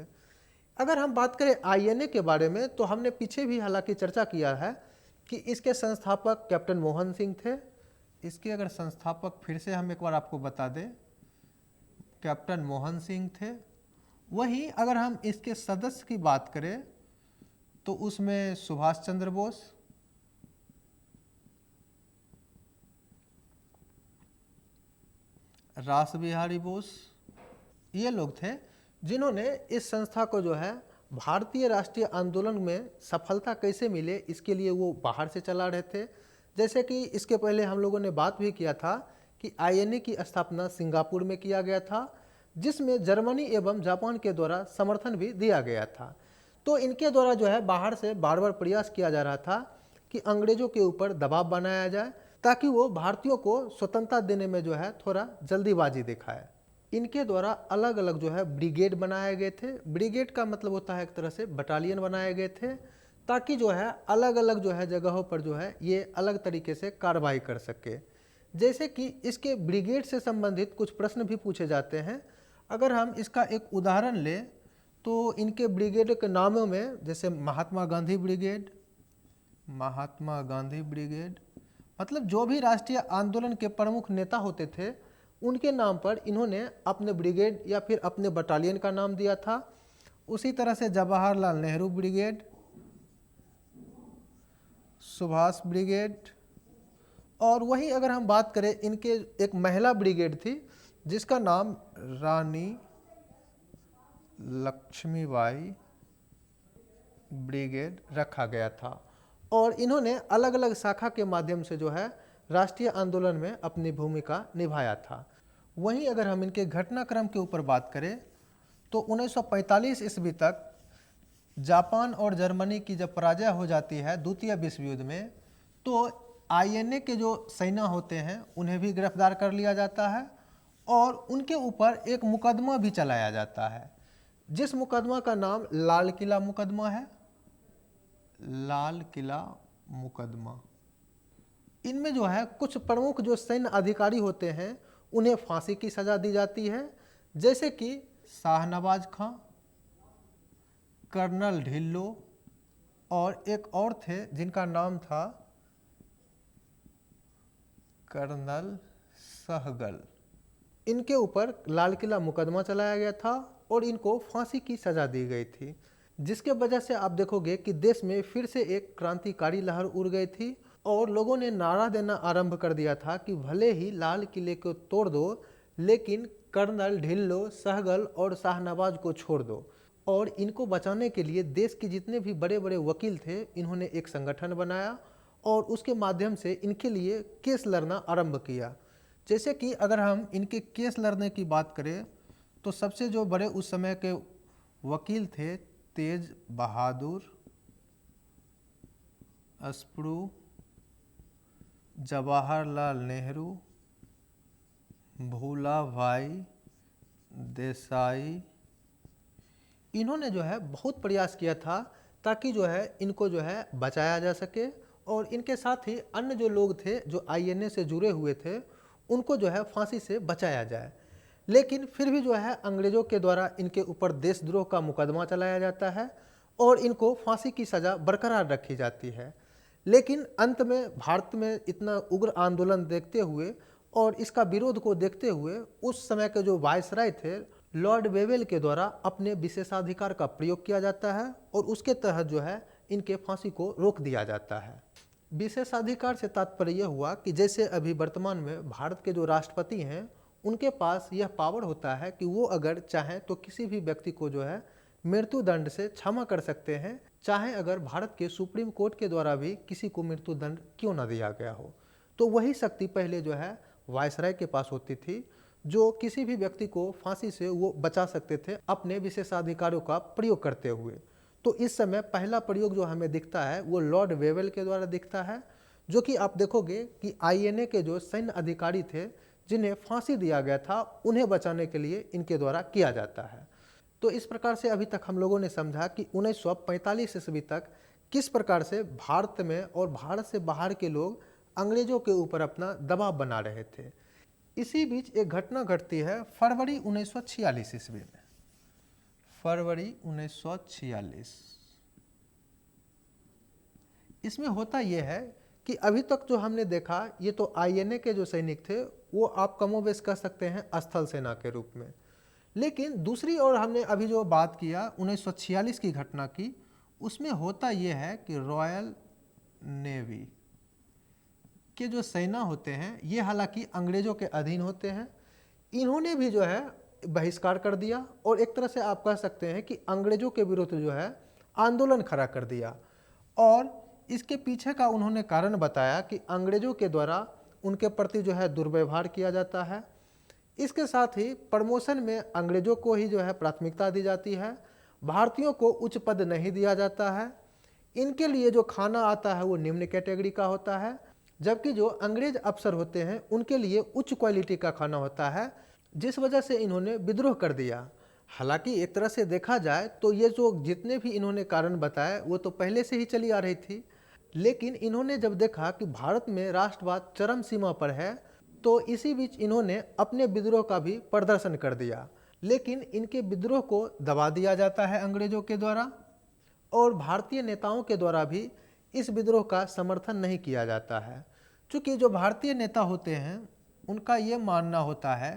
अगर हम बात करें आईएनए के बारे में तो हमने पीछे भी हालांकि चर्चा किया है कि इसके संस्थापक कैप्टन मोहन सिंह थे। इसके अगर संस्थापक फिर से हम एक बार आपको बता दें, कैप्टन मोहन सिंह थे। वहीं अगर हम इसके सदस्य की बात करें तो उसमें सुभाष चंद्र बोस, रास बिहारी बोस, ये लोग थे जिन्होंने इस संस्था को जो है भारतीय राष्ट्रीय आंदोलन में सफलता कैसे मिले इसके लिए वो बाहर से चला रहे थे। जैसे कि इसके पहले हम लोगों ने बात भी किया था कि आईएनए की स्थापना सिंगापुर में किया गया था जिसमें जर्मनी एवं जापान के द्वारा समर्थन भी दिया गया था। तो इनके द्वारा जो है बाहर से बार बार प्रयास किया जा रहा था कि अंग्रेज़ों के ऊपर दबाव बनाया जाए ताकि वो भारतीयों को स्वतंत्रता देने में जो है थोड़ा जल्दीबाजी दिखाए। इनके द्वारा अलग अलग जो है ब्रिगेड बनाए गए थे। ब्रिगेड का मतलब होता है एक तरह से बटालियन बनाए गए थे ताकि जो है अलग अलग जो है जगहों पर जो है ये अलग तरीके से कार्रवाई कर सके। जैसे कि इसके ब्रिगेड से संबंधित कुछ प्रश्न भी पूछे जाते हैं। अगर हम इसका एक उदाहरण लें तो इनके ब्रिगेड के नामों में जैसे महात्मा गांधी ब्रिगेड, महात्मा गांधी ब्रिगेड, मतलब जो भी राष्ट्रीय आंदोलन के प्रमुख नेता होते थे उनके नाम पर इन्होंने अपने ब्रिगेड या फिर अपने बटालियन का नाम दिया था। उसी तरह से जवाहरलाल नेहरू ब्रिगेड, सुभाष ब्रिगेड, और वहीं अगर हम बात करें इनके एक महिला ब्रिगेड थी जिसका नाम रानी लक्ष्मीबाई ब्रिगेड रखा गया था और इन्होंने अलग अलग शाखा के माध्यम से जो है राष्ट्रीय आंदोलन में अपनी भूमिका निभाया था। वहीं अगर हम इनके घटनाक्रम के ऊपर बात करें तो 1945 ईस्वी तक जापान और जर्मनी की जब पराजय हो जाती है द्वितीय विश्व युद्ध में तो आईएनए के जो सेना होते हैं उन्हें भी गिरफ्तार कर लिया जाता है और उनके ऊपर एक मुकदमा भी चलाया जाता है जिस मुकदमा का नाम लाल किला मुकदमा है। लाल किला मुकदमा, इनमें जो है कुछ प्रमुख जो सैन्य अधिकारी होते हैं उन्हें फांसी की सज़ा दी जाती है जैसे कि शाहनवाज खां, कर्नल ढिल्लो और एक और थे जिनका नाम था कर्नल सहगल। इनके ऊपर लाल किला मुकदमा चलाया गया था और इनको फांसी की सज़ा दी गई थी जिसके वजह से आप देखोगे कि देश में फिर से एक क्रांतिकारी लहर उड़ गई थी और लोगों ने नारा देना आरंभ कर दिया था कि भले ही लाल किले को तोड़ दो लेकिन कर्नल ढिल्लो, सहगल और शाहनवाज को छोड़ दो। और इनको बचाने के लिए देश के जितने भी बड़े बड़े वकील थे इन्होंने एक संगठन बनाया और उसके माध्यम से इनके लिए केस लड़ना आरंभ किया। जैसे कि अगर हम इनके केस लड़ने की बात करें तो सबसे जो बड़े उस समय के वकील थे तेज बहादुर, अस्प्रू, जवाहरलाल नेहरू, भूला भाई देसाई, इन्होंने जो है बहुत प्रयास किया था ताकि जो है इनको जो है बचाया जा सके, और इनके साथ ही अन्य जो लोग थे जो आईएनए से जुड़े हुए थे उनको जो है फांसी से बचाया जाए। लेकिन फिर भी जो है अंग्रेज़ों के द्वारा इनके ऊपर देशद्रोह का मुकदमा चलाया जाता है और इनको फांसी की सज़ा बरकरार रखी जाती है। लेकिन अंत में भारत में इतना उग्र आंदोलन देखते हुए और इसका विरोध को देखते हुए उस समय के जो वायसराय थे लॉर्ड वेवेल के द्वारा अपने विशेषाधिकार का प्रयोग किया जाता है और उसके तहत जो है इनके फांसी को रोक दिया जाता है। विशेषाधिकार से तात्पर्य यह हुआ कि जैसे अभी वर्तमान में भारत के जो राष्ट्रपति हैं उनके पास यह पावर होता है कि वो अगर चाहें तो किसी भी व्यक्ति को जो है मृत्यु दंड से क्षमा कर सकते हैं, चाहे अगर भारत के सुप्रीम कोर्ट के द्वारा भी किसी को मृत्यु दंड क्यों न दिया गया हो। तो वही शक्ति पहले जो है वायसराय के पास होती थी, जो किसी भी व्यक्ति को फांसी से वो बचा सकते थे अपने विशेषाधिकारों का प्रयोग करते हुए। तो इस समय पहला प्रयोग जो हमें दिखता है वो लॉर्ड वेवेल के द्वारा दिखता है, जो कि आप देखोगे कि आईएनए के जो सैन्य अधिकारी थे जिन्हें फांसी दिया गया था उन्हें बचाने के लिए इनके द्वारा किया जाता है। तो इस प्रकार से अभी तक हम लोगों ने समझा कि 1945 ईस्वी तक किस प्रकार से भारत में और भारत से बाहर के लोग अंग्रेजों के ऊपर अपना दबाव बना रहे थे। इसी बीच एक घटना घटती है फरवरी 1946 ईस्वी में। फरवरी 1946 इसमें होता यह है कि अभी तक जो हमने देखा ये तो आईएनए के जो सैनिक थे वो आप कमोबेश कह सकते हैं स्थल सेना के रूप में, लेकिन दूसरी ओर हमने अभी जो बात किया 1946 की घटना की, उसमें होता यह है कि रॉयल नेवी के जो सेना होते हैं ये हालांकि अंग्रेजों के अधीन होते हैं, इन्होंने भी जो है बहिष्कार कर दिया और एक तरह से आप कह सकते हैं कि अंग्रेजों के विरुद्ध जो है आंदोलन खड़ा कर दिया। और इसके पीछे का उन्होंने कारण बताया कि अंग्रेजों के द्वारा उनके प्रति जो है दुर्व्यवहार किया जाता है, इसके साथ ही प्रमोशन में अंग्रेजों को ही जो है प्राथमिकता दी जाती है, भारतीयों को उच्च पद नहीं दिया जाता है, इनके लिए जो खाना आता है वो निम्न कैटेगरी का होता है, जबकि जो अंग्रेज अफसर होते हैं उनके लिए उच्च क्वालिटी का खाना होता है, जिस वजह से इन्होंने विद्रोह कर दिया। हालांकि एक तरह से देखा जाए तो ये जो जितने भी इन्होंने कारण बताए वो तो पहले से ही चली आ रही थी, लेकिन इन्होंने जब देखा कि भारत में राष्ट्रवाद चरम सीमा पर है तो इसी बीच इन्होंने अपने विद्रोह का भी प्रदर्शन कर दिया। लेकिन इनके विद्रोह को दबा दिया जाता है अंग्रेजों के द्वारा और भारतीय नेताओं के द्वारा भी इस विद्रोह का समर्थन नहीं किया जाता है, क्योंकि जो भारतीय नेता होते हैं उनका ये मानना होता है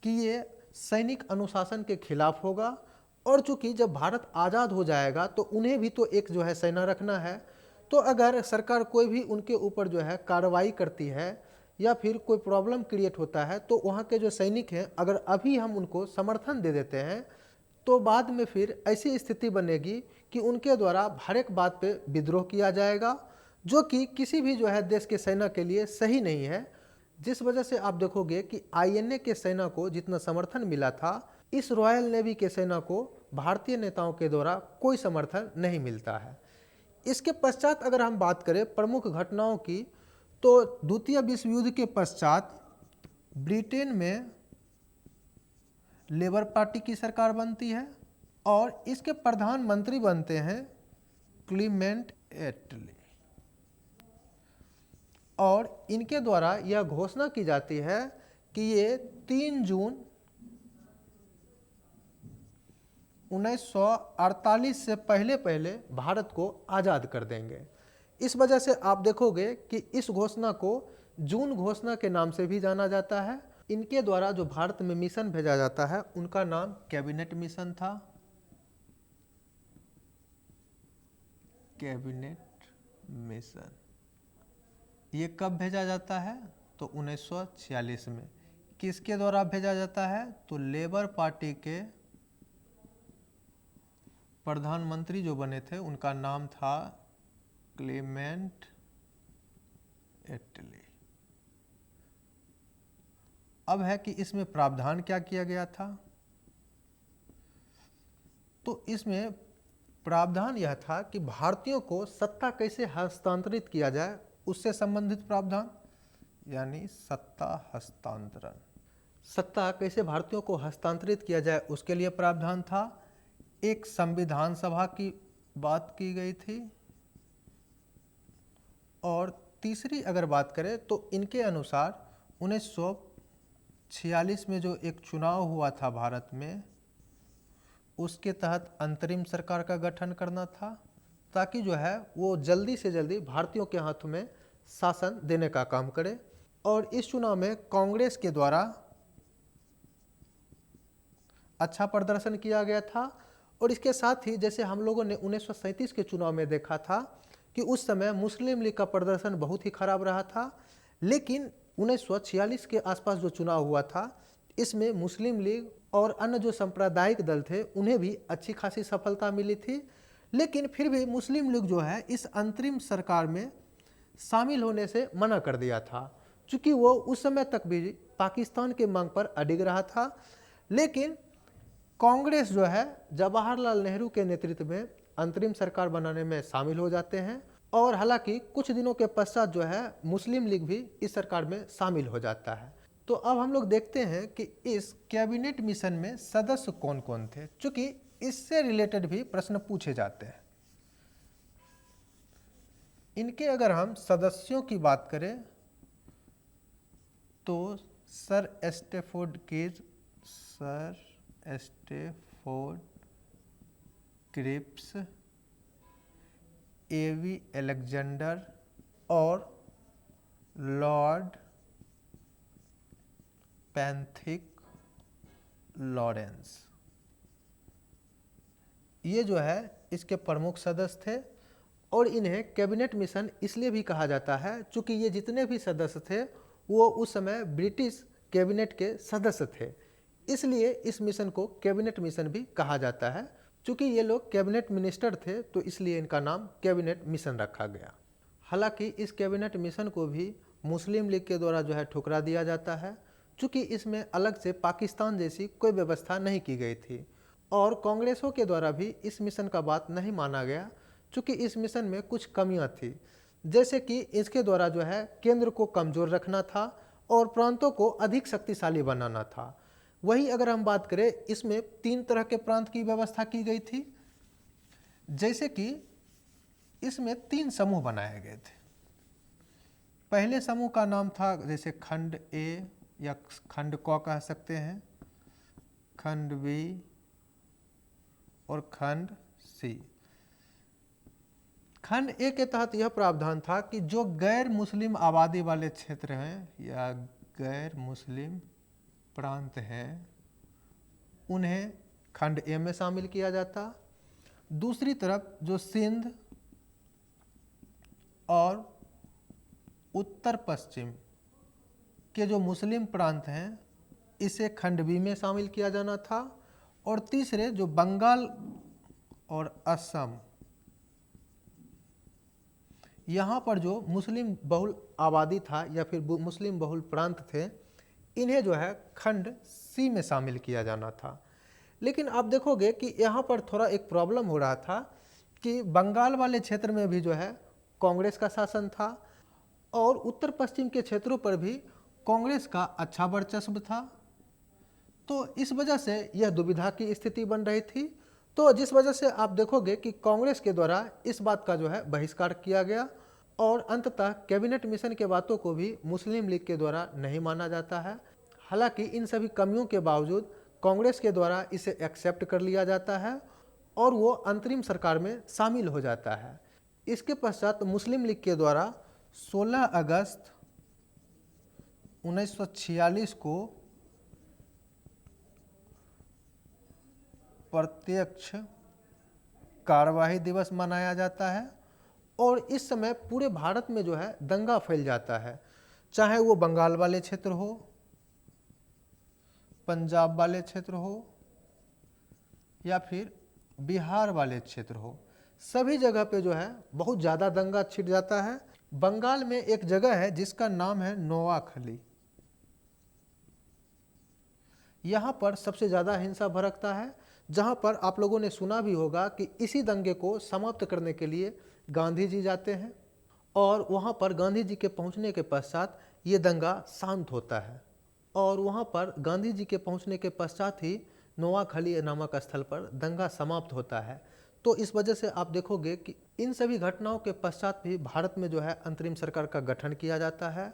कि ये सैनिक अनुशासन के खिलाफ होगा, और चूंकि जब भारत आज़ाद हो जाएगा तो उन्हें भी तो एक जो है सेना रखना है, तो अगर सरकार कोई भी उनके ऊपर जो है कार्रवाई करती है या फिर कोई प्रॉब्लम क्रिएट होता है तो वहाँ के जो सैनिक हैं अगर अभी हम उनको समर्थन दे देते हैं तो बाद में फिर ऐसी स्थिति बनेगी कि उनके द्वारा हर एक बात पे विद्रोह किया जाएगा, जो कि किसी भी जो है देश के सेना के लिए सही नहीं है। जिस वजह से आप देखोगे कि आईएनए के सेना को जितना समर्थन मिला था, इस रॉयल नेवी के सेना को भारतीय नेताओं के द्वारा कोई समर्थन नहीं मिलता है। इसके पश्चात अगर हम बात करें प्रमुख घटनाओं की, तो द्वितीय विश्व युद्ध के पश्चात ब्रिटेन में लेबर पार्टी की सरकार बनती है और इसके प्रधानमंत्री बनते हैं क्लीमेंट एटली, और इनके द्वारा यह घोषणा की जाती है कि ये 3 जून 1948 से पहले भारत को आज़ाद कर देंगे। इस वजह से आप देखोगे कि इस घोषणा को जून घोषणा के नाम से भी जाना जाता है। इनके द्वारा जो भारत में मिशन भेजा जाता है उनका नाम कैबिनेट मिशन था। कैबिनेट मिशन ये कब भेजा जाता है? तो 1946 में। किसके द्वारा भेजा जाता है? तो लेबर पार्टी के प्रधानमंत्री जो बने थे उनका नाम था क्लेमेंट एटली। अब है कि इसमें प्रावधान क्या किया गया था? तो इसमें प्रावधान यह था कि भारतीयों को सत्ता कैसे हस्तांतरित किया जाए उससे संबंधित प्रावधान, यानी सत्ता हस्तांतरण। सत्ता कैसे भारतीयों को हस्तांतरित किया जाए उसके लिए प्रावधान था। एक संविधान सभा की बात की गई थी, और तीसरी अगर बात करें तो इनके अनुसार 1946 में जो एक चुनाव हुआ था भारत में, उसके तहत अंतरिम सरकार का गठन करना था, ताकि जो है वो जल्दी से जल्दी भारतीयों के हाथों में शासन देने का काम करे। और इस चुनाव में कांग्रेस के द्वारा अच्छा प्रदर्शन किया गया था। और इसके साथ ही जैसे हम लोगों ने 1937 के चुनाव में देखा था कि उस समय मुस्लिम लीग का प्रदर्शन बहुत ही खराब रहा था, लेकिन 1946 के आसपास जो चुनाव हुआ था, इसमें मुस्लिम लीग और अन्य जो सांप्रदायिक दल थे उन्हें भी अच्छी खासी सफलता मिली थी। लेकिन फिर भी मुस्लिम लीग जो है इस अंतरिम सरकार में शामिल होने से मना कर दिया था, चूँकि वो उस समय तक भी पाकिस्तान के मांग पर अडिग रहा था। लेकिन कांग्रेस जो है जवाहरलाल नेहरू के नेतृत्व में अंतरिम सरकार बनाने में शामिल हो जाते हैं, और हालांकि कुछ दिनों के पश्चात जो है मुस्लिम लीग भी इस सरकार में शामिल हो जाता है। तो अब हम लोग देखते हैं कि इस कैबिनेट मिशन में सदस्य कौन कौन थे, चूँकि इससे रिलेटेड भी प्रश्न पूछे जाते हैं। इनके अगर हम सदस्यों की बात करें तो सर स्टेफोर्ड क्रिप्स, एवी अलेक्जेंडर और लॉर्ड पैंथिक लॉरेंस, ये जो है इसके प्रमुख सदस्य थे। और इन्हें कैबिनेट मिशन इसलिए भी कहा जाता है चूँकि ये जितने भी सदस्य थे वो उस समय ब्रिटिश कैबिनेट के सदस्य थे, इसलिए इस मिशन को कैबिनेट मिशन भी कहा जाता है। चूँकि ये लोग कैबिनेट मिनिस्टर थे तो इसलिए इनका नाम कैबिनेट मिशन रखा गया। हालांकि इस कैबिनेट मिशन को भी मुस्लिम लीग के द्वारा जो है ठुकरा दिया जाता है, चूँकि इसमें अलग से पाकिस्तान जैसी कोई व्यवस्था नहीं की गई थी, और कांग्रेसों के द्वारा भी इस मिशन का बात नहीं माना गया, चूँकि इस मिशन में कुछ कमियां थी, जैसे कि इसके द्वारा जो है केंद्र को कमज़ोर रखना था और प्रांतों को अधिक शक्तिशाली बनाना था। वही अगर हम बात करें, इसमें 3 तरह के प्रांत की व्यवस्था की गई थी, जैसे कि इसमें 3 समूह बनाए गए थे। पहले समूह का नाम था जैसे खंड ए या खंड क कह सकते हैं, खंड बी और खंड सी। खंड ए के तहत यह प्रावधान था कि जो गैर मुस्लिम आबादी वाले क्षेत्र हैं या गैर मुस्लिम प्रांत हैं, उन्हें खंड ए में शामिल किया जाता। दूसरी तरफ जो सिंध और उत्तर पश्चिम के जो मुस्लिम प्रांत हैं, इसे खंड बी में शामिल किया जाना था। और तीसरे जो बंगाल और असम, यहाँ पर जो मुस्लिम बहुल आबादी था या फिर मुस्लिम बहुल प्रांत थे, इन्हें जो है खंड सी में शामिल किया जाना था। लेकिन आप देखोगे कि यहाँ पर थोड़ा एक प्रॉब्लम हो रहा था कि बंगाल वाले क्षेत्र में भी जो है कांग्रेस का शासन था, और उत्तर पश्चिम के क्षेत्रों पर भी कांग्रेस का अच्छा वर्चस्व था। तो इस वजह से यह दुविधा की स्थिति बन रही थी। तो जिस वजह से आप देखोगे कि कांग्रेस के द्वारा इस बात का जो है बहिष्कार किया गया, और अंततः कैबिनेट मिशन के बातों को भी मुस्लिम लीग के द्वारा नहीं माना जाता है। हालांकि इन सभी कमियों के बावजूद कांग्रेस के द्वारा इसे एक्सेप्ट कर लिया जाता है और वो अंतरिम सरकार में शामिल हो जाता है। इसके पश्चात मुस्लिम लीग के द्वारा 16 अगस्त 1946 को प्रत्यक्ष कार्यवाही दिवस मनाया जाता है, और इस समय पूरे भारत में जो है दंगा फैल जाता है, चाहे वो बंगाल वाले क्षेत्र हो, पंजाब वाले क्षेत्र हो या फिर बिहार वाले क्षेत्र हो, सभी जगह पे जो है बहुत ज़्यादा दंगा छिड़ जाता है। बंगाल में एक जगह है जिसका नाम है नोआखली, यहाँ पर सबसे ज़्यादा हिंसा भड़कता है, जहाँ पर आप लोगों ने सुना भी होगा कि इसी दंगे को समाप्त करने के लिए गांधी जी जाते हैं, और वहाँ पर गांधी जी के पहुँचने के पश्चात ये दंगा शांत होता है। और वहाँ पर गांधी जी के पहुँचने के पश्चात ही नोआखली नामक स्थल पर दंगा समाप्त होता है। तो इस वजह से आप देखोगे कि इन सभी घटनाओं के पश्चात भी भारत में जो है अंतरिम सरकार का गठन किया जाता है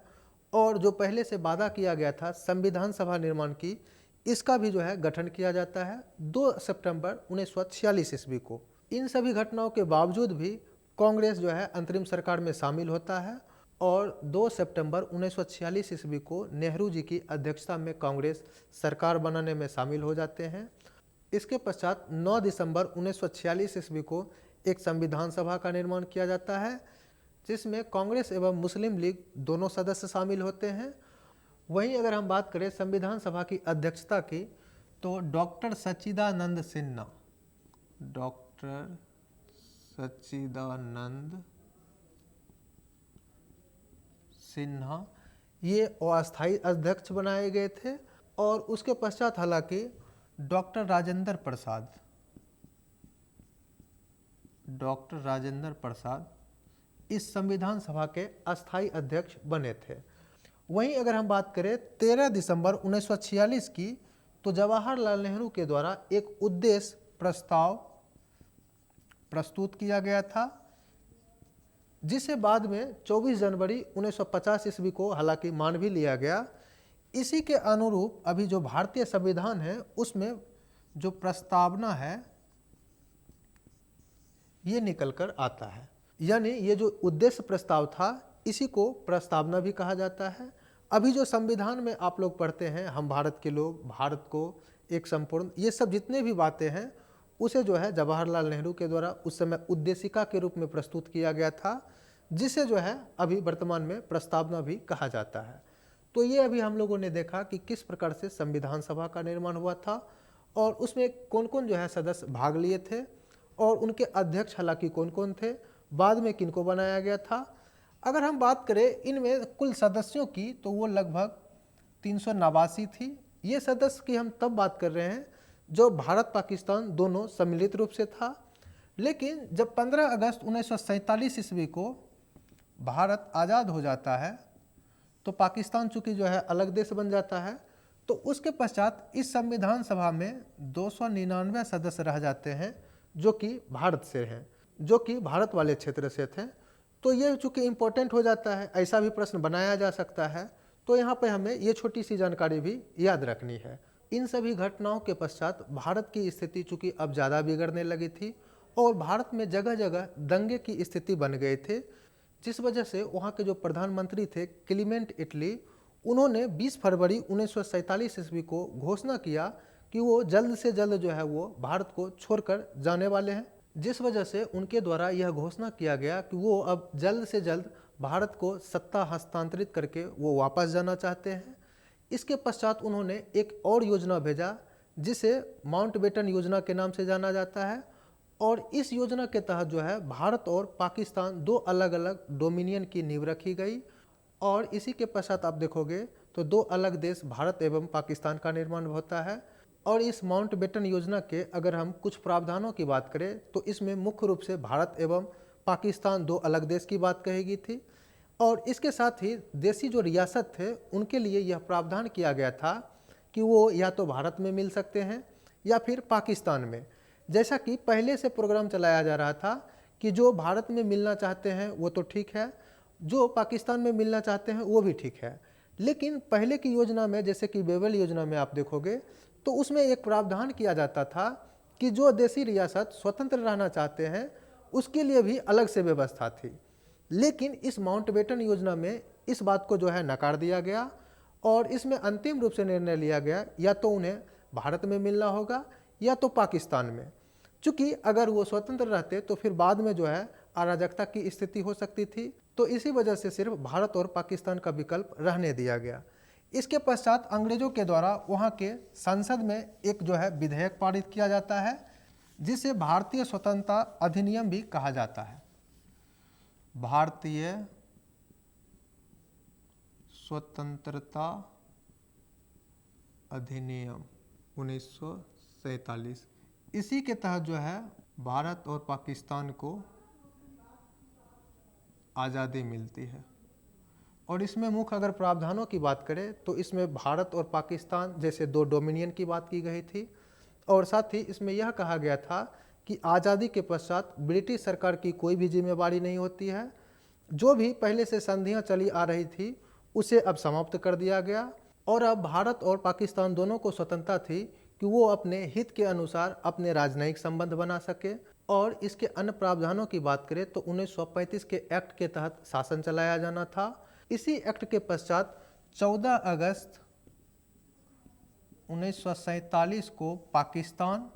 और जो पहले से वादा किया गया था संविधान सभा निर्माण की, इसका भी जो है गठन किया जाता है 2 सितंबर 1946 ईस्वी को। इन सभी घटनाओं के बावजूद भी कांग्रेस जो है अंतरिम सरकार में शामिल होता है और 2 सितंबर 1946 ईस्वी को नेहरू जी की अध्यक्षता में कांग्रेस सरकार बनाने में शामिल हो जाते हैं। इसके पश्चात 9 दिसंबर 1946 ईस्वी को एक संविधान सभा का निर्माण किया जाता है जिसमें कांग्रेस एवं मुस्लिम लीग दोनों सदस्य शामिल होते हैं। वहीं अगर हम बात करें संविधान सभा की अध्यक्षता की, तो डॉक्टर सच्चिदानंद सिन्हा, डॉक्टर सच्चिदानंद सिन्हा ये अस्थायी अध्यक्ष बनाए गए थे और उसके पश्चात हालांकि डॉक्टर राजेंद्र प्रसाद इस संविधान सभा के अस्थायी अध्यक्ष बने थे। वहीं अगर हम बात करें 13 दिसंबर 1946 की, तो जवाहरलाल नेहरू के द्वारा एक उद्देश्य प्रस्ताव प्रस्तुत किया गया था जिसे बाद में 24 जनवरी 1950 ईस्वी को हालांकि मान भी लिया गया। इसी के अनुरूप अभी जो भारतीय संविधान है उसमें जो प्रस्तावना है ये निकल कर आता है, यानी ये जो उद्देश्य प्रस्ताव था इसी को प्रस्तावना भी कहा जाता है। अभी जो संविधान में आप लोग पढ़ते हैं, हम भारत के लोग, भारत को एक संपूर्ण, ये सब जितने भी बातें हैं उसे जो है जवाहरलाल नेहरू के द्वारा उस समय उद्देशिका के रूप में प्रस्तुत किया गया था जिसे जो है अभी वर्तमान में प्रस्तावना भी कहा जाता है। तो ये अभी हम लोगों ने देखा कि किस प्रकार से संविधान सभा का निर्माण हुआ था और उसमें कौन कौन जो है सदस्य भाग लिए थे और उनके अध्यक्ष हालांकि कौन कौन थे, बाद में किनको बनाया गया था। अगर हम बात करें इनमें कुल सदस्यों की, तो वो लगभग 389 थी। ये सदस्य की हम तब बात कर रहे हैं जो भारत पाकिस्तान दोनों सम्मिलित रूप से था। लेकिन जब 15 अगस्त 1947 ईस्वी को भारत आज़ाद हो जाता है तो पाकिस्तान चूँकि जो है अलग देश बन जाता है, तो उसके पश्चात इस संविधान सभा में 299 सदस्य रह जाते हैं जो कि भारत से हैं, जो कि भारत वाले क्षेत्र से थे। तो ये चूँकि इम्पोर्टेंट हो जाता है, ऐसा भी प्रश्न बनाया जा सकता है, तो यहाँ पे हमें ये छोटी सी जानकारी भी याद रखनी है। इन सभी घटनाओं के पश्चात भारत की स्थिति चूँकि अब ज़्यादा बिगड़ने लगी थी और भारत में जगह जगह दंगे की स्थिति बन गए थे, जिस वजह से वहाँ के जो प्रधानमंत्री थे क्लीमेंट इटली, उन्होंने 20 फरवरी 1947 ईस्वी को घोषणा किया कि वो जल्द से जल्द जो है वो भारत को छोड़कर जाने वाले हैं, जिस वजह से उनके द्वारा यह घोषणा किया गया कि वो अब जल्द से जल्द भारत को सत्ता हस्तांतरित करके वो वापस जाना चाहते हैं। इसके पश्चात उन्होंने एक और योजना भेजा जिसे माउंटबेटन योजना के नाम से जाना जाता है और इस योजना के तहत जो है भारत और पाकिस्तान दो अलग अलग डोमिनियन की नींव रखी गई और इसी के पश्चात आप देखोगे तो दो अलग देश भारत एवं पाकिस्तान का निर्माण होता है। और इस माउंटबेटन योजना के अगर हम कुछ प्रावधानों की बात करें तो इसमें मुख्य रूप से भारत एवं पाकिस्तान दो अलग देश की बात कही गई थी और इसके साथ ही देशी जो रियासत थे उनके लिए यह प्रावधान किया गया था कि वो या तो भारत में मिल सकते हैं या फिर पाकिस्तान में। जैसा कि पहले से प्रोग्राम चलाया जा रहा था कि जो भारत में मिलना चाहते हैं वो तो ठीक है, जो पाकिस्तान में मिलना चाहते हैं वो भी ठीक है। लेकिन पहले की योजना में, जैसे कि बेबल योजना में आप देखोगे तो उसमें एक प्रावधान किया जाता था कि जो देशी रियासत स्वतंत्र रहना चाहते हैं उसके लिए भी अलग से व्यवस्था थी। लेकिन इस माउंटबेटन योजना में इस बात को जो है नकार दिया गया और इसमें अंतिम रूप से निर्णय लिया गया या तो उन्हें भारत में मिलना होगा या तो पाकिस्तान में। चूँकि अगर वो स्वतंत्र रहते तो फिर बाद में जो है अराजकता की स्थिति हो सकती थी, तो इसी वजह से सिर्फ भारत और पाकिस्तान का विकल्प रहने दिया गया। इसके पश्चात अंग्रेजों के द्वारा वहाँ के संसद में एक जो है विधेयक पारित किया जाता है जिसे भारतीय स्वतंत्रता अधिनियम भी कहा जाता है। भारतीय स्वतंत्रता अधिनियम 1947। इसी के तहत जो है भारत और पाकिस्तान को आज़ादी मिलती है और इसमें मुख्य अगर प्रावधानों की बात करें तो इसमें भारत और पाकिस्तान जैसे दो डोमिनियन की बात की गई थी। और साथ ही इसमें यह कहा गया था कि आज़ादी के पश्चात ब्रिटिश सरकार की कोई भी जिम्मेवारी नहीं होती है। जो भी पहले से संधियां चली आ रही थी उसे अब समाप्त कर दिया गया और अब भारत और पाकिस्तान दोनों को स्वतंत्रता थी कि वो अपने हित के अनुसार अपने राजनयिक संबंध बना सके। और इसके अन्य प्रावधानों की बात करें तो 1935 के एक्ट के तहत शासन चलाया जाना था। इसी एक्ट के पश्चात 14 अगस्त 1947 को पाकिस्तान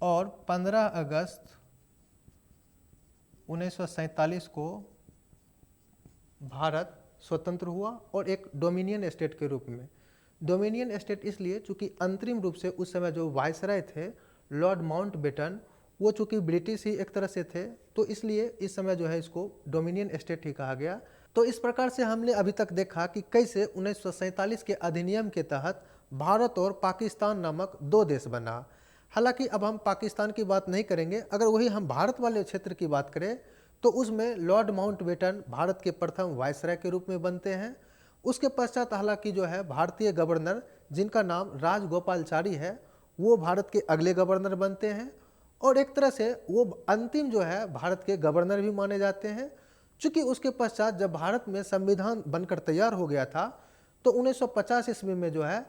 और 15 अगस्त 1947 को भारत स्वतंत्र हुआ और एक डोमिनियन स्टेट के रूप में। डोमिनियन स्टेट इसलिए चूंकि अंतरिम रूप से उस समय जो वायसराय थे लॉर्ड माउंटबेटन, वो चूंकि ब्रिटिश ही एक तरह से थे, तो इसलिए इस समय जो है इसको डोमिनियन स्टेट ही कहा गया। तो इस प्रकार से हमने अभी तक देखा कि कैसे 1947 के अधिनियम के तहत भारत और पाकिस्तान नामक दो देश बना। हालांकि अब हम पाकिस्तान की बात नहीं करेंगे, अगर वही हम भारत वाले क्षेत्र की बात करें तो उसमें लॉर्ड माउंटबेटन भारत के प्रथम वायसराय के रूप में बनते हैं। उसके पश्चात हालांकि जो है भारतीय गवर्नर, जिनका नाम राजगोपालचारी है, वो भारत के अगले गवर्नर बनते हैं और एक तरह से वो अंतिम जो है भारत के गवर्नर भी माने जाते हैं। चूँकि उसके पश्चात जब भारत में संविधान बनकर तैयार हो गया था तो 1950 ईस्वी में जो है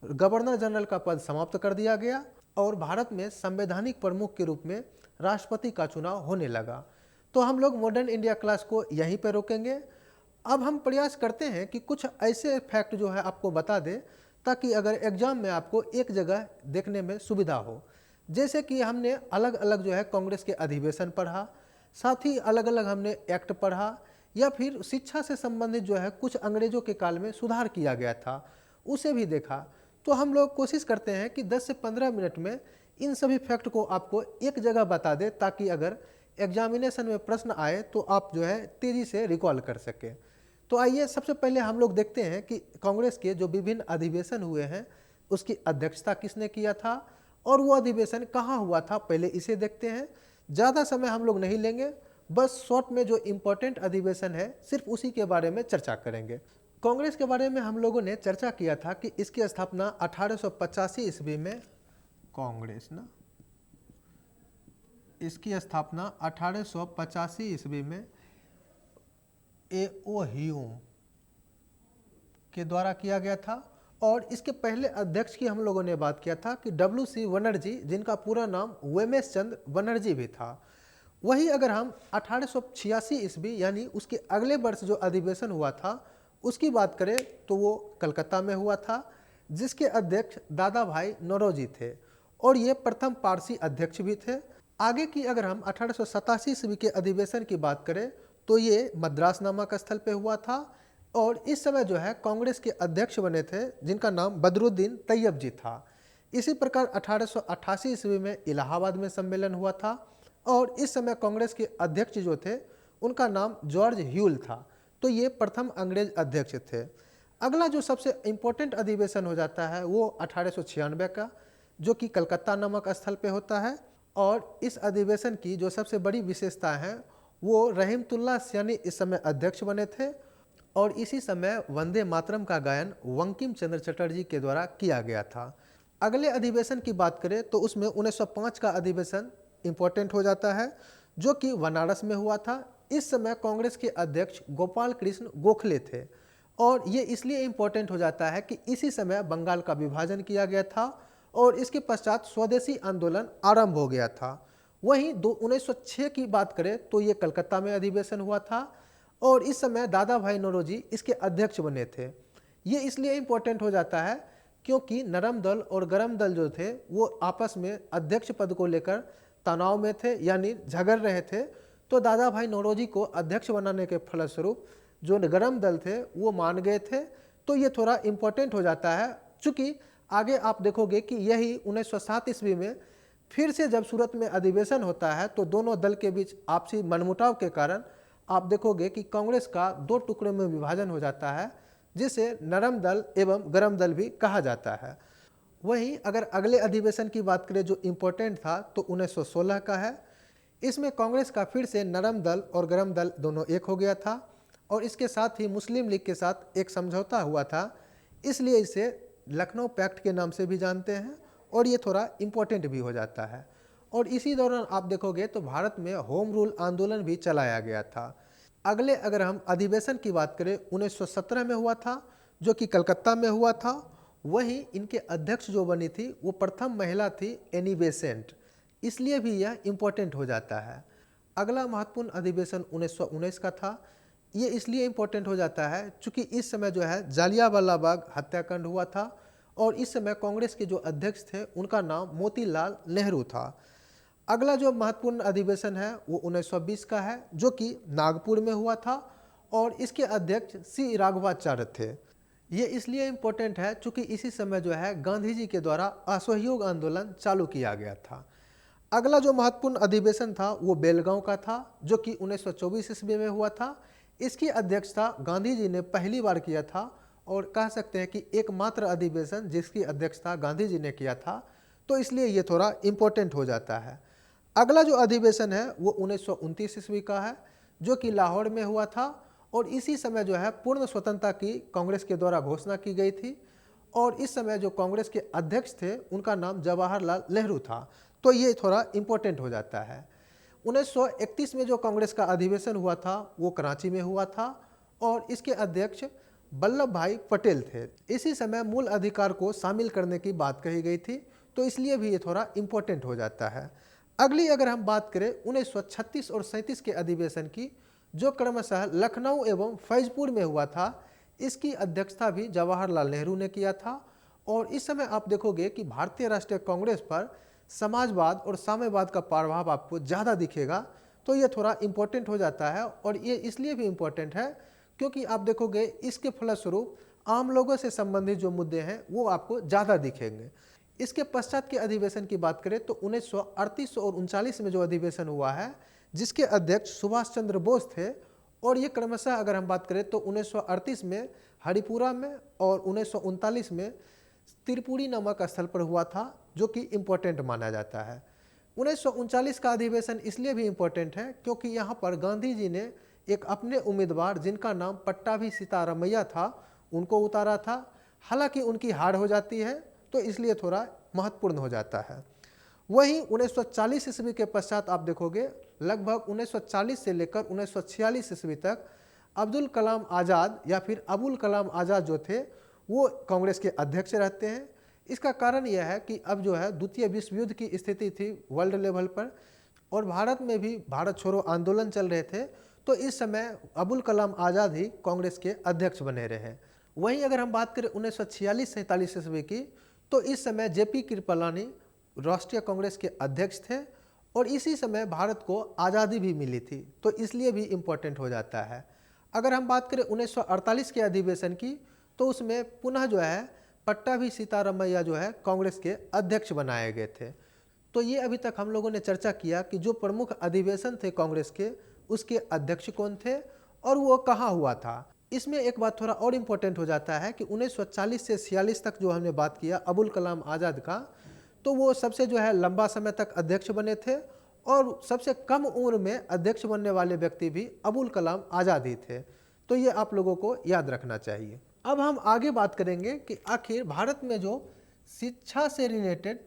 गवर्नर जनरल का पद समाप्त कर दिया गया और भारत में संवैधानिक प्रमुख के रूप में राष्ट्रपति का चुनाव होने लगा। तो हम लोग मॉडर्न इंडिया क्लास को यहीं पर रोकेंगे। अब हम प्रयास करते हैं कि कुछ ऐसे फैक्ट जो है आपको बता दें ताकि अगर एग्जाम में आपको एक जगह देखने में सुविधा हो। जैसे कि हमने अलग अलग जो है कांग्रेस के अधिवेशन पढ़ा, साथ ही अलग अलग हमने एक्ट पढ़ा, या फिर शिक्षा से संबंधित जो है कुछ अंग्रेजों के काल में सुधार किया गया था उसे भी देखा। तो हम लोग कोशिश करते हैं कि 10 से 15 मिनट में इन सभी फैक्ट को आपको एक जगह बता दे ताकि अगर एग्जामिनेशन में प्रश्न आए तो आप जो है तेज़ी से रिकॉल कर सके। तो आइए सबसे पहले हम लोग देखते हैं कि कांग्रेस के जो विभिन्न अधिवेशन हुए हैं उसकी अध्यक्षता किसने किया था और वो अधिवेशन कहाँ हुआ था, पहले इसे देखते हैं। ज़्यादा समय हम लोग नहीं लेंगे, बस शॉर्ट में जो इम्पोर्टेंट अधिवेशन है सिर्फ उसी के बारे में चर्चा करेंगे। कांग्रेस के बारे में हम लोगों ने चर्चा किया था कि इसकी स्थापना 1885 ईस्वी में, कांग्रेस ना, इसकी स्थापना 1885 ईस्वी में ए.ओ. ह्यूम के द्वारा किया गया था। और इसके पहले अध्यक्ष की हम लोगों ने बात किया था कि W.C. बनर्जी, जिनका पूरा नाम वेमेश चंद्र बनर्जी भी था। वही अगर हम 1886 ईस्वी यानी उसके अगले वर्ष जो अधिवेशन हुआ था उसकी बात करें तो वो कलकत्ता में हुआ था, जिसके अध्यक्ष दादा भाई नौरोजी थे और ये प्रथम पारसी अध्यक्ष भी थे। आगे की अगर हम 1887 ईस्वी के अधिवेशन की बात करें तो ये मद्रास नामक स्थल पे हुआ था और इस समय जो है कांग्रेस के अध्यक्ष बने थे जिनका नाम बदरुद्दीन तैयब जी था। इसी प्रकार 1888 ईस्वी में इलाहाबाद में सम्मेलन हुआ था और इस समय कांग्रेस के अध्यक्ष जो थे उनका नाम जॉर्ज ह्यूल था। तो ये प्रथम अंग्रेज अध्यक्ष थे। अगला जो सबसे इम्पोर्टेंट अधिवेशन हो जाता है वो 1896 का, जो कि कलकत्ता नामक स्थल पे होता है। और इस अधिवेशन की जो सबसे बड़ी विशेषता है वो रहीमतुल्लाह सैनी इस समय अध्यक्ष बने थे और इसी समय वंदे मातरम का गायन बंकिम चंद्र चटर्जी के द्वारा किया गया था। अगले अधिवेशन की बात करें तो उसमें 1905 का अधिवेशन इम्पोर्टेंट हो जाता है, जो कि बनारस में हुआ था। इस समय कांग्रेस के अध्यक्ष गोपाल कृष्ण गोखले थे और ये इसलिए इम्पोर्टेंट हो जाता है कि इसी समय बंगाल का विभाजन किया गया था और इसके पश्चात स्वदेशी आंदोलन आरंभ हो गया था। वहीं 1906 की बात करें तो ये कलकत्ता में अधिवेशन हुआ था और इस समय दादा भाई नौरोजी इसके अध्यक्ष बने थे। ये इसलिए इम्पोर्टेंट हो जाता है क्योंकि नरम दल और गरम दल जो थे वो आपस में अध्यक्ष पद को लेकर तनाव में थे, यानी झगड़ रहे थे। तो दादा भाई नौरोजी को अध्यक्ष बनाने के फलस्वरूप जो गरम दल थे वो मान गए थे। तो ये थोड़ा इम्पोर्टेंट हो जाता है, चूँकि आगे आप देखोगे कि यही 1907 ईस्वी में फिर से जब सूरत में अधिवेशन होता है तो दोनों दल के बीच आपसी मनमुटाव के कारण आप देखोगे कि कांग्रेस का दो टुकड़ों में विभाजन हो जाता है, जिसे नरम दल एवं गरम दल भी कहा जाता है। वहीं अगर अगले अधिवेशन की बात करें जो इम्पोर्टेंट था तो 1916 का है। इसमें कांग्रेस का फिर से नरम दल और गरम दल दोनों एक हो गया था और इसके साथ ही मुस्लिम लीग के साथ एक समझौता हुआ था, इसलिए इसे लखनऊ पैक्ट के नाम से भी जानते हैं और ये थोड़ा इम्पोर्टेंट भी हो जाता है। और इसी दौरान आप देखोगे तो भारत में होम रूल आंदोलन भी चलाया गया था। अगले अगर हम अधिवेशन की बात करें 1917 में हुआ था, जो कि कलकत्ता में हुआ था। वहीं इनके अध्यक्ष जो बनी थी वो प्रथम महिला थी एनी बेसेंट, इसलिए भी यह इम्पोर्टेंट हो जाता है। अगला महत्वपूर्ण अधिवेशन 1919 का था। ये इसलिए इम्पोर्टेंट हो जाता है क्योंकि इस समय जो है जालियांवाला बाग हत्याकांड हुआ था और इस समय कांग्रेस के जो अध्यक्ष थे उनका नाम मोतीलाल नेहरू था। अगला जो महत्वपूर्ण अधिवेशन है वो 1920 का है, जो कि नागपुर में हुआ था और इसके अध्यक्ष सी राघवाचार्य थे। ये इसलिए इम्पोर्टेंट है क्योंकि इसी समय जो है गांधी जी के द्वारा असहयोग आंदोलन चालू किया गया था। अगला जो महत्वपूर्ण अधिवेशन था वो बेलगांव का था, जो कि 1924 ईस्वी में हुआ था। इसकी अध्यक्षता गांधी जी ने पहली बार किया था और कह सकते हैं कि एकमात्र अधिवेशन जिसकी अध्यक्षता गांधी जी ने किया था, तो इसलिए ये थोड़ा इम्पोर्टेंट हो जाता है। अगला जो अधिवेशन है वो 1929 ईस्वी का है, जो कि लाहौर में हुआ था और इसी समय जो है पूर्ण स्वतंत्रता की कांग्रेस के द्वारा घोषणा की गई थी और इस समय जो कांग्रेस के अध्यक्ष थे उनका नाम जवाहरलाल नेहरू था, तो ये थोड़ा इम्पोर्टेंट हो जाता है। 1931 में जो कांग्रेस का अधिवेशन हुआ था वो कराची में हुआ था और इसके अध्यक्ष वल्लभ भाई पटेल थे। इसी समय मूल अधिकार को शामिल करने की बात कही गई थी, तो इसलिए भी ये थोड़ा इम्पोर्टेंट हो जाता है। अगली अगर हम बात करें 1936 और 37 के अधिवेशन की, जो क्रमशः लखनऊ एवं फैजपुर में हुआ था, इसकी अध्यक्षता भी जवाहरलाल नेहरू ने किया था और इस समय आप देखोगे कि भारतीय राष्ट्रीय कांग्रेस पर समाजवाद और साम्यवाद का प्रभाव आपको ज़्यादा दिखेगा, तो ये थोड़ा इम्पोर्टेंट हो जाता है। और ये इसलिए भी इम्पोर्टेंट है क्योंकि आप देखोगे इसके फलस्वरूप आम लोगों से संबंधित जो मुद्दे हैं वो आपको ज़्यादा दिखेंगे। इसके पश्चात के अधिवेशन की बात करें तो 1938 और 39 में जो अधिवेशन हुआ है, जिसके अध्यक्ष सुभाष चंद्र बोस थे और ये क्रमशः अगर हम बात करें तो 1938 में हरिपुरा में और 1939 में त्रिपुरी नामक स्थल पर हुआ था, जो कि इम्पोर्टेंट माना जाता है। 1939 का अधिवेशन इसलिए भी इम्पोर्टेंट है क्योंकि यहाँ पर गांधी जी ने एक अपने उम्मीदवार जिनका नाम पट्टाभी सीतारामैया था उनको उतारा था। हालांकि उनकी हार हो जाती है, तो इसलिए थोड़ा महत्वपूर्ण हो जाता है। वहीं 1940 ईस्वी के पश्चात आप देखोगे लगभग 1940 से लेकर 1946 ईस्वी तक अब्दुल कलाम आज़ाद या फिर अबुल कलाम आज़ाद जो थे वो कांग्रेस के अध्यक्ष रहते हैं। इसका कारण यह है कि अब जो है द्वितीय विश्व युद्ध की स्थिति थी वर्ल्ड लेवल पर और भारत में भी भारत छोड़ो आंदोलन चल रहे थे, तो इस समय अबुल कलाम आज़ाद ही कांग्रेस के अध्यक्ष बने रहे। वहीं अगर हम बात करें 1946-47 ईस्वी की, तो इस समय जेपी कृपलानी राष्ट्रीय कांग्रेस के अध्यक्ष थे और इसी समय भारत को आज़ादी भी मिली थी, तो इसलिए भी इम्पोर्टेंट हो जाता है। अगर हम बात करें 1948 के अधिवेशन की, तो उसमें पुनः जो है पट्टाभी सीतारामैया जो है कांग्रेस के अध्यक्ष बनाए गए थे। तो ये अभी तक हम लोगों ने चर्चा किया कि जो प्रमुख अधिवेशन थे कांग्रेस के, उसके अध्यक्ष कौन थे और वो कहाँ हुआ था। इसमें एक बात थोड़ा और इम्पोर्टेंट हो जाता है कि 1940 से 46 तक जो हमने बात किया अबुल कलाम आज़ाद का, तो वो सबसे जो है लंबा समय तक अध्यक्ष बने थे और सबसे कम उम्र में अध्यक्ष बनने वाले व्यक्ति भी अबुल कलाम आज़ाद ही थे। तो ये आप लोगों को याद रखना चाहिए। अब हम आगे बात करेंगे कि आखिर भारत में जो शिक्षा से रिलेटेड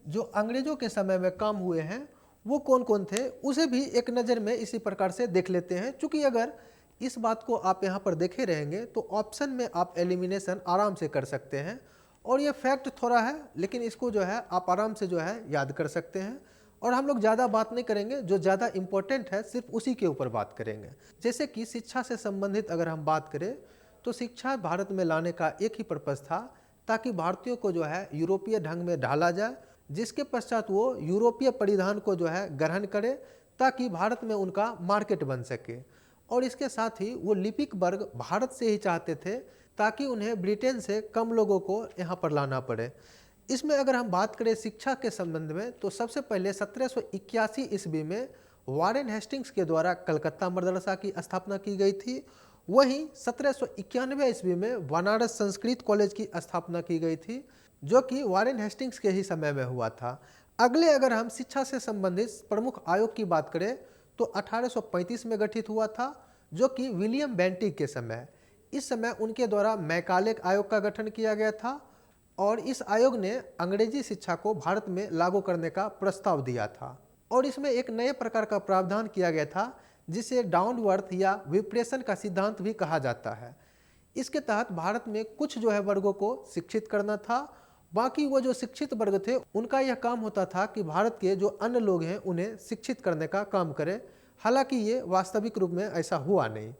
जो अंग्रेजों के समय में काम हुए हैं वो कौन कौन थे, उसे भी एक नज़र में इसी प्रकार से देख लेते हैं। चूँकि अगर इस बात को आप यहाँ पर देखे रहेंगे तो ऑप्शन में आप एलिमिनेशन आराम से कर सकते हैं और ये फैक्ट थोड़ा है, लेकिन इसको जो है आप आराम से जो है याद कर सकते हैं। और हम लोग ज़्यादा बात नहीं करेंगे, जो ज़्यादा इम्पोर्टेंट है सिर्फ उसी के ऊपर बात करेंगे। जैसे कि शिक्षा से संबंधित अगर हम बात करें तो शिक्षा भारत में लाने का एक ही पर्पज़ था ताकि भारतीयों को जो है यूरोपीय ढंग में ढाला जाए, जिसके पश्चात वो यूरोपीय परिधान को जो है ग्रहण करे ताकि भारत में उनका मार्केट बन सके। और इसके साथ ही वो लिपिक वर्ग भारत से ही चाहते थे ताकि उन्हें ब्रिटेन से कम लोगों को यहाँ पर लाना पड़े। इसमें अगर हम बात करें शिक्षा के संबंध में तो सबसे पहले 1781 ईस्वी में वारेन हेस्टिंग्स के द्वारा कलकत्ता मदरसा की स्थापना की गई थी। वहीं 1791 ईस्वी में बनारस संस्कृत कॉलेज की स्थापना की गई थी, जो कि वारेन हेस्टिंग्स के ही समय में हुआ था। अगले अगर हम शिक्षा से संबंधित प्रमुख आयोग की बात करें तो 1835 में गठित हुआ था, जो कि विलियम बेंटिक के समय। इस समय उनके द्वारा मैकाले आयोग का गठन किया गया था और इस आयोग ने अंग्रेजी शिक्षा को भारत में लागू करने का प्रस्ताव दिया था और इसमें एक नए प्रकार का प्रावधान किया गया था जिसे डाउनवर्थ या विप्रेशन का सिद्धांत भी कहा जाता है। इसके तहत भारत में कुछ जो है वर्गों को शिक्षित करना था, बाकी वो जो शिक्षित वर्ग थे उनका यह काम होता था कि भारत के जो अन्य लोग हैं उन्हें शिक्षित करने का काम करें। हालांकि ये वास्तविक रूप में ऐसा हुआ नहीं।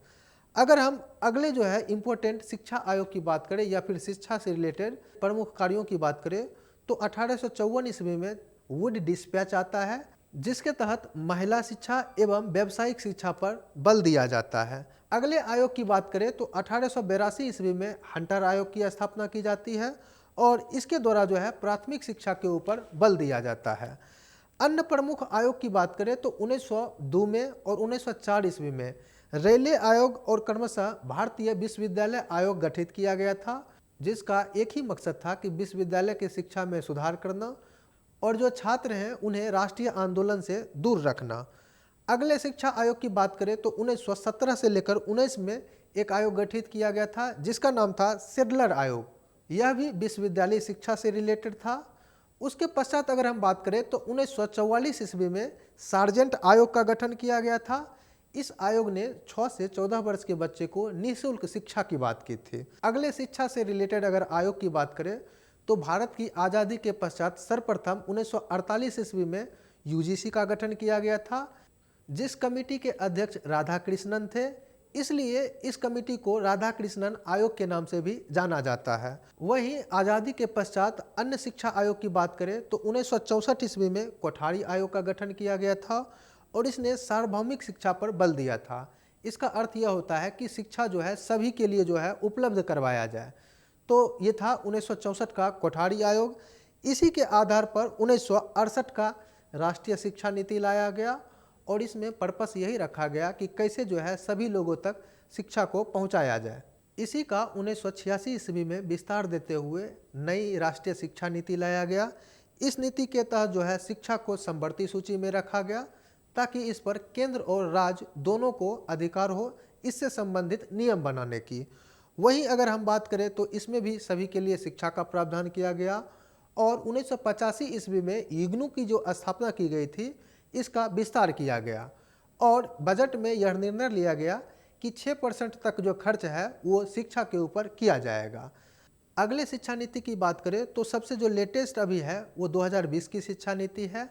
अगर हम अगले जो है इम्पोर्टेंट शिक्षा आयोग की बात करें या फिर शिक्षा से रिलेटेड प्रमुख कार्यों की बात करें तो 1854 ईस्वी में वुड डिस्पैच आता है, जिसके तहत महिला शिक्षा एवं व्यावसायिक शिक्षा पर बल दिया जाता है। अगले आयोग की बात करें तो 1882 ईस्वी में हंटर आयोग की स्थापना की जाती है और इसके द्वारा जो है प्राथमिक शिक्षा के ऊपर बल दिया जाता है। अन्य प्रमुख आयोग की बात करें तो 1902 में और 1904 ईस्वी में रेले आयोग और क्रमशः भारतीय विश्वविद्यालय आयोग गठित किया गया था, जिसका एक ही मकसद था कि विश्वविद्यालय की शिक्षा में सुधार करना और जो छात्र हैं उन्हें राष्ट्रीय आंदोलन से दूर रखना। अगले शिक्षा आयोग की बात करें तो 1917 से लेकर 19 में एक आयोग गठित किया गया था जिसका नाम था सेडलर आयोग। यह भी विश्वविद्यालय शिक्षा से रिलेटेड था। उसके पश्चात अगर हम बात करें तो 1944 ईस्वी में सार्जेंट आयोग का गठन किया गया था। इस आयोग ने 6 से 14 वर्ष के बच्चे को निःशुल्क शिक्षा की बात की थी। अगले शिक्षा से रिलेटेड अगर आयोग की बात करें तो भारत की आज़ादी के पश्चात सर्वप्रथम 1948 ईस्वी में यूजीसी का गठन किया गया था, जिस कमेटी के अध्यक्ष राधा कृष्णन थे, इसलिए इस कमेटी को राधा कृष्णन आयोग के नाम से भी जाना जाता है। वहीं आज़ादी के पश्चात अन्य शिक्षा आयोग की बात करें तो 1964 ईस्वी में कोठारी आयोग का गठन किया गया था और इसने सार्वभौमिक शिक्षा पर बल दिया था। इसका अर्थ यह होता है कि शिक्षा जो है सभी के लिए जो है उपलब्ध करवाया जाए। तो ये था 1964 का कोठारी आयोग। इसी के आधार पर 1968 का राष्ट्रीय शिक्षा नीति लाया गया और इसमें पर्पस यही रखा गया कि कैसे जो है सभी लोगों तक शिक्षा को पहुंचाया जाए। इसी का 1986 ईस्वी में विस्तार देते हुए नई राष्ट्रीय शिक्षा नीति लाया गया। इस नीति के तहत जो है शिक्षा को समवर्ती सूची में रखा गया ताकि इस पर केंद्र और राज्य दोनों को अधिकार हो इससे संबंधित नियम बनाने की। वहीं अगर हम बात करें तो इसमें भी सभी के लिए शिक्षा का प्रावधान किया गया और 1985 ईस्वी में इग्नू की जो स्थापना की गई थी इसका विस्तार किया गया और बजट में यह निर्णय लिया गया कि 6% तक जो खर्च है वो शिक्षा के ऊपर किया जाएगा। अगले शिक्षा नीति की बात करें तो सबसे जो लेटेस्ट अभी है वो 2020 की शिक्षा नीति है।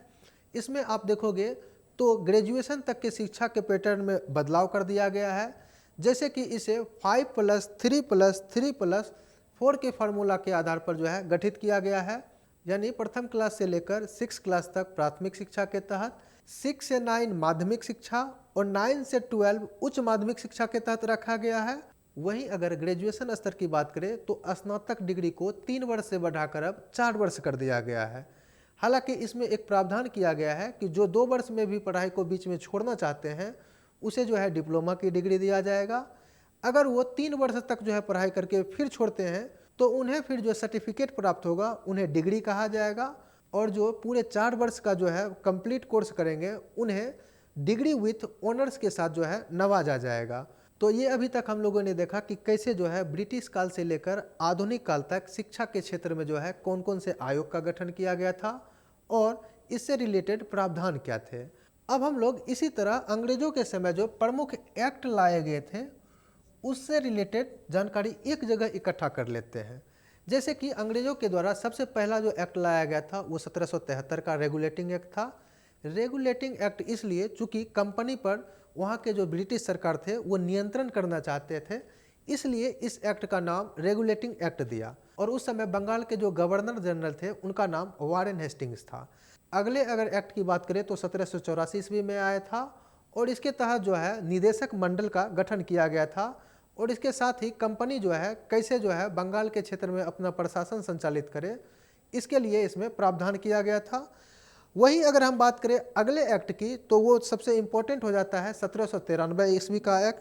इसमें आप देखोगे तो ग्रेजुएशन तक के शिक्षा के पैटर्न में बदलाव कर दिया गया है, जैसे कि इसे 5+3+3+4 के फार्मूला के आधार पर जो है गठित किया गया है। यानी प्रथम क्लास से लेकर 6 क्लास तक प्राथमिक शिक्षा के तहत, 6 से 9 माध्यमिक शिक्षा और 9 से 12 उच्च माध्यमिक शिक्षा के तहत रखा गया है। वहीं अगर ग्रेजुएशन स्तर की बात करें तो स्नातक डिग्री को 3 वर्ष से बढ़ाकर अब 4 वर्ष कर दिया गया है। हालांकि इसमें एक प्रावधान किया गया है कि जो 2 वर्ष में भी पढ़ाई को बीच में छोड़ना चाहते हैं उसे जो है डिप्लोमा की डिग्री दिया जाएगा। अगर वो 3 वर्ष तक जो है पढ़ाई करके फिर छोड़ते हैं तो उन्हें फिर जो सर्टिफिकेट प्राप्त होगा उन्हें डिग्री कहा जाएगा और जो पूरे 4 वर्ष का जो है कंप्लीट कोर्स करेंगे उन्हें डिग्री विथ ऑनर्स के साथ जो है नवाजा जाएगा। तो ये अभी तक हम लोगों ने देखा कि कैसे जो है ब्रिटिश काल से लेकर आधुनिक काल तक शिक्षा के क्षेत्र में जो है कौन कौन से आयोग का गठन किया गया था और इससे रिलेटेड प्रावधान क्या थे। अब हम लोग इसी तरह अंग्रेजों के समय जो प्रमुख एक्ट लाए गए थे उससे रिलेटेड जानकारी एक जगह इकट्ठा कर लेते हैं। जैसे कि अंग्रेजों के द्वारा सबसे पहला जो एक्ट लाया गया था वो 1773 का रेगुलेटिंग एक्ट था। रेगुलेटिंग एक्ट इसलिए चूँकि कंपनी पर वहाँ के जो ब्रिटिश सरकार थे वो नियंत्रण करना चाहते थे, इसलिए इस एक्ट का नाम रेगुलेटिंग एक्ट दिया। और उस समय बंगाल के जो गवर्नर जनरल थे उनका नाम वारेन हेस्टिंग्स था। अगले अगर एक्ट की बात करें तो 1784 ईस्वी में आया था और इसके तहत जो है निदेशक मंडल का गठन किया गया था और इसके साथ ही कंपनी जो है कैसे जो है बंगाल के क्षेत्र में अपना प्रशासन संचालित करे इसके लिए इसमें प्रावधान किया गया था। वहीं अगर हम बात करें अगले एक्ट की तो वो सबसे इम्पोर्टेंट हो जाता है 1793 ईस्वी का एक्ट।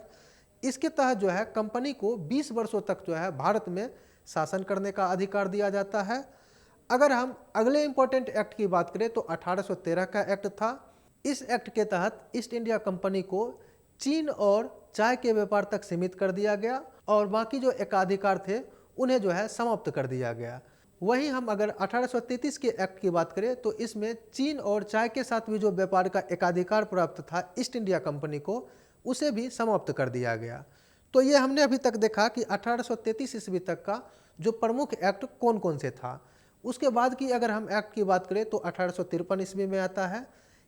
इसके तहत जो है कंपनी को 20 वर्षों तक जो है भारत में शासन करने का अधिकार दिया जाता है। अगर हम अगले इम्पोर्टेंट एक्ट की बात करें तो 1813 का एक्ट था। इस एक्ट के तहत ईस्ट इंडिया कंपनी को चीन और चाय के व्यापार तक सीमित कर दिया गया और बाकी जो एकाधिकार थे उन्हें जो है समाप्त कर दिया गया। वहीं हम अगर 1833 के एक्ट की बात करें तो इसमें चीन और चाय के साथ भी जो व्यापार का एकाधिकार प्राप्त था ईस्ट इंडिया कंपनी को, उसे भी समाप्त कर दिया गया। तो ये हमने अभी तक देखा कि 1833 ईस्वी तक का जो प्रमुख एक्ट कौन कौन से था। उसके बाद की अगर हम एक्ट की बात करें तो 1853 ईस्वी में आता है।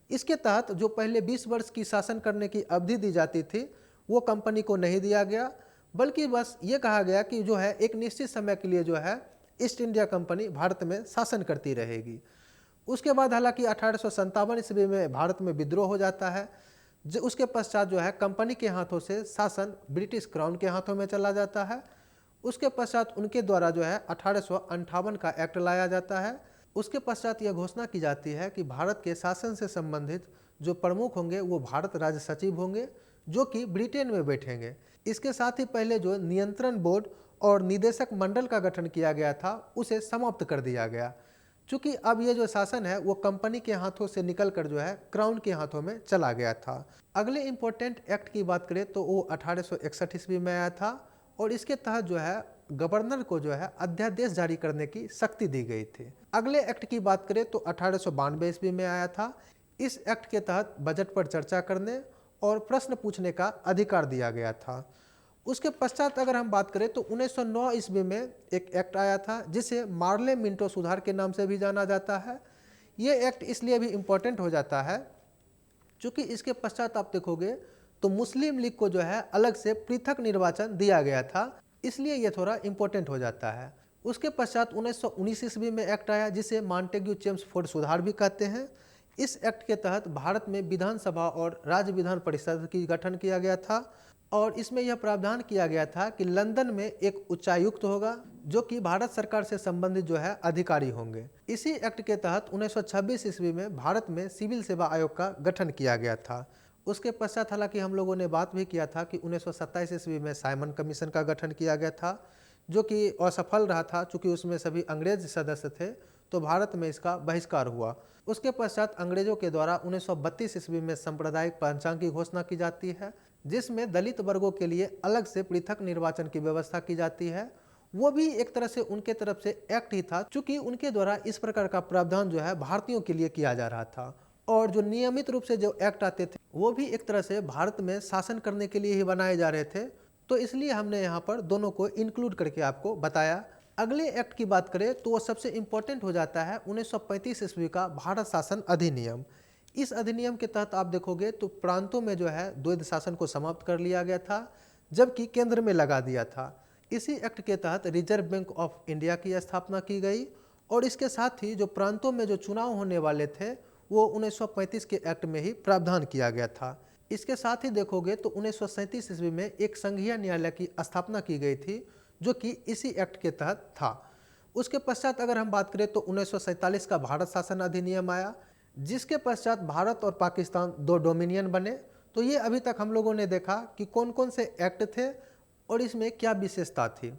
इसके तहत जो पहले 20 वर्ष की शासन करने की अवधि दी जाती थी वो कंपनी को नहीं दिया गया, बल्कि बस ये कहा गया कि जो है एक निश्चित समय के लिए जो है ईस्ट इंडिया कंपनी भारत में शासन करती रहेगी। उसके बाद हालांकि 1857 ईस्वी में भारत में विद्रोह हो जाता है। जो उसके पश्चात जो है कंपनी के हाथों से शासन ब्रिटिश क्राउन के हाथों में चला जाता है। उसके पश्चात उनके द्वारा जो है 1858 का एक्ट लाया जाता है। उसके पश्चात यह घोषणा की जाती है कि भारत के शासन से संबंधित जो प्रमुख होंगे वो भारत राज्य सचिव होंगे, जो कि ब्रिटेन में बैठेंगे। इसके साथ ही पहले जो नियंत्रण बोर्ड और निदेशक मंडल का गठन किया गया था उसे समाप्त कर दिया गया, क्योंकि अब ये जो शासन है वो कंपनी के हाथों से निकलकर जो है क्राउन के हाथों में चला गया था। अगले इंपॉर्टेंट एक्ट की बात करें तो वो 1861 ईस्वी में आया था और इसके तहत जो है गवर्नर को जो है अध्यादेश जारी करने की शक्ति दी गई थी। अगले एक्ट की बात करें तो 1892 ईस्वी में आया था। इस एक्ट के तहत बजट पर चर्चा करने और प्रश्न पूछने का अधिकार दिया गया था। उसके पश्चात अगर हम बात करें तो 1909 ईस्वी में एक एक्ट आया था जिसे मार्ले मिंटो सुधार के नाम से भी जाना जाता है। ये एक्ट इसलिए भी इम्पोर्टेंट हो जाता है क्योंकि इसके पश्चात आप देखोगे तो मुस्लिम लीग को जो है अलग से पृथक निर्वाचन दिया गया था, इसलिए ये थोड़ा इम्पोर्टेंट हो जाता है। उसके पश्चात 1919 ईस्वी में एक्ट आया जिसे मॉन्टेग्यू चेम्सफोर्ड सुधार भी कहते हैं। इस एक्ट के तहत भारत में विधानसभा और राज्य विधान परिषद की गठन किया गया था और इसमें यह प्रावधान किया गया था कि लंदन में एक उच्चायुक्त होगा जो कि भारत सरकार से संबंधित जो है अधिकारी होंगे। इसी एक्ट के तहत 1926 ईस्वी में भारत में सिविल सेवा आयोग का गठन किया गया था। उसके पश्चात हालांकि हम लोगों ने बात भी किया था कि 1927 ईस्वी में साइमन कमीशन का गठन किया गया था, जो कि असफल रहा था चूँकि उसमें सभी अंग्रेज सदस्य थे, तो भारत में इसका बहिष्कार हुआ। उसके पश्चात अंग्रेजों के द्वारा 1932 ईस्वी में सांप्रदायिक पंचांग की घोषणा की जाती है, जिसमें दलित वर्गों के लिए अलग से पृथक निर्वाचन की व्यवस्था की जाती है। वो भी एक तरह से उनके तरफ से एक्ट ही था, चूँकि उनके द्वारा इस प्रकार का प्रावधान जो है भारतीयों के लिए किया जा रहा था। और जो नियमित रूप से जो एक्ट आते थे वो भी एक तरह से भारत में शासन करने के लिए ही बनाए जा रहे थे, तो इसलिए हमने यहाँ पर दोनों को इंक्लूड करके आपको बताया। अगले एक्ट की बात करें तो वो सबसे इम्पोर्टेंट हो जाता है 1935 ईस्वी का भारत शासन अधिनियम। इस अधिनियम के तहत आप देखोगे तो प्रांतों में जो है द्वैध शासन को समाप्त कर लिया गया था, जबकि केंद्र में लगा दिया था। इसी एक्ट के तहत रिजर्व बैंक ऑफ इंडिया की स्थापना की गई और इसके साथ ही जो प्रांतों में जो चुनाव होने वाले थे वो 1935 के एक्ट में ही प्रावधान किया गया था। इसके साथ ही देखोगे तो 1937 ईस्वी में एक संघीय न्यायालय की स्थापना की गई थी, जो कि इसी एक्ट के तहत था। उसके पश्चात अगर हम बात करें तो 1947 का भारत शासन अधिनियम आया, जिसके पश्चात भारत और पाकिस्तान दो डोमिनियन बने। तो ये अभी तक हम लोगों ने देखा कि कौन कौन से एक्ट थे और इसमें क्या विशेषता थी।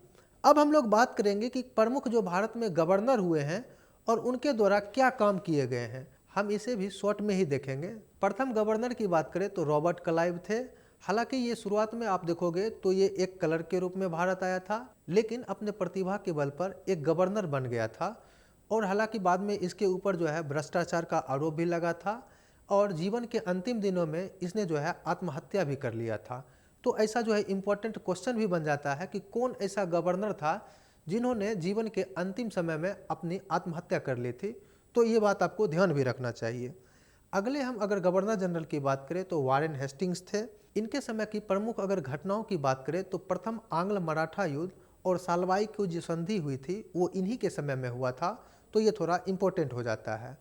अब हम लोग बात करेंगे कि प्रमुख जो भारत में गवर्नर हुए हैं और उनके द्वारा क्या काम किए गए हैं, हम इसे भी शॉर्ट में ही देखेंगे। प्रथम गवर्नर की बात करें तो रॉबर्ट क्लाइव थे। हालांकि ये शुरुआत में आप देखोगे तो ये एक क्लर्क के रूप में भारत आया था, लेकिन अपने प्रतिभा के बल पर एक गवर्नर बन गया था और हालांकि बाद में इसके ऊपर जो है भ्रष्टाचार का आरोप भी लगा था और जीवन के अंतिम दिनों में इसने जो है आत्महत्या भी कर लिया था। तो ऐसा जो है इम्पोर्टेंट क्वेश्चन भी बन जाता है कि कौन ऐसा गवर्नर था जिन्होंने जीवन के अंतिम समय में अपनी आत्महत्या कर ली थी। तो ये बात आपको ध्यान भी रखना चाहिए। अगले हम अगर गवर्नर जनरल की बात करें तो वारेन हेस्टिंग्स थे। इनके समय की प्रमुख अगर घटनाओं की बात करें तो प्रथम आंग्ल मराठा युद्ध और सालवाई की जो संधि हुई थी वो इन्हीं के समय में हुआ था, तो ये थोड़ा इम्पोर्टेंट हो जाता है।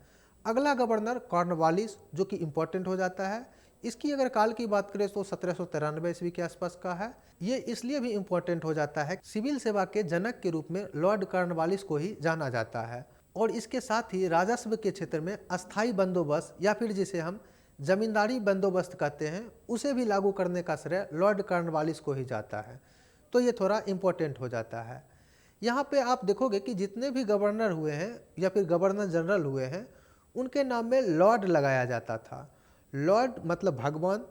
अगला गवर्नर कॉर्नवालिस, जो कि इम्पोर्टेंट हो जाता है। इसकी अगर काल की बात करें तो 1793 ईस्वी के आसपास का है। ये इसलिए भी इम्पोर्टेंट हो जाता है, सिविल सेवा के जनक के रूप में लॉर्ड कॉर्नवालिस को ही जाना जाता है और इसके साथ ही राजस्व के क्षेत्र में अस्थायी बंदोबस्त या फिर जिसे हम जमींदारी बंदोबस्त कहते हैं उसे भी लागू करने का श्रेय लॉर्ड कॉर्नवालिस को ही जाता है। तो ये थोड़ा इम्पोर्टेंट हो जाता है। यहाँ पे आप देखोगे कि जितने भी गवर्नर हुए हैं या फिर गवर्नर जनरल हुए हैं उनके नाम में लॉर्ड लगाया जाता था। लॉर्ड मतलब भगवान,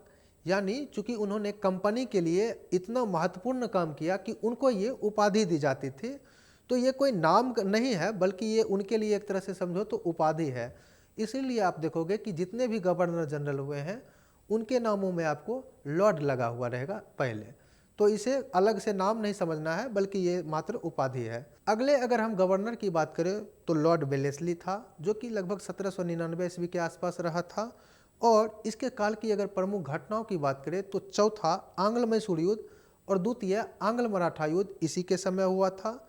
यानी चूंकि उन्होंने कंपनी के लिए इतना महत्वपूर्ण काम किया कि उनको ये उपाधि दी जाती थी, तो ये कोई नाम नहीं है, बल्कि ये उनके लिए एक तरह से समझो तो उपाधि है। इसीलिए आप देखोगे कि जितने भी गवर्नर जनरल हुए हैं उनके नामों में आपको लॉर्ड लगा हुआ रहेगा पहले। तो इसे अलग से नाम नहीं समझना है, बल्कि ये मात्र उपाधि है। अगले अगर हम गवर्नर की बात करें तो लॉर्ड वेलेस्ली था, जो कि लगभग 1799 ईस्वी के आसपास रहा था। और इसके काल की अगर प्रमुख घटनाओं की बात करें तो चौथा आंग्ल मैसूर युद्ध और द्वितीय आंग्ल मराठा युद्ध इसी के समय हुआ था।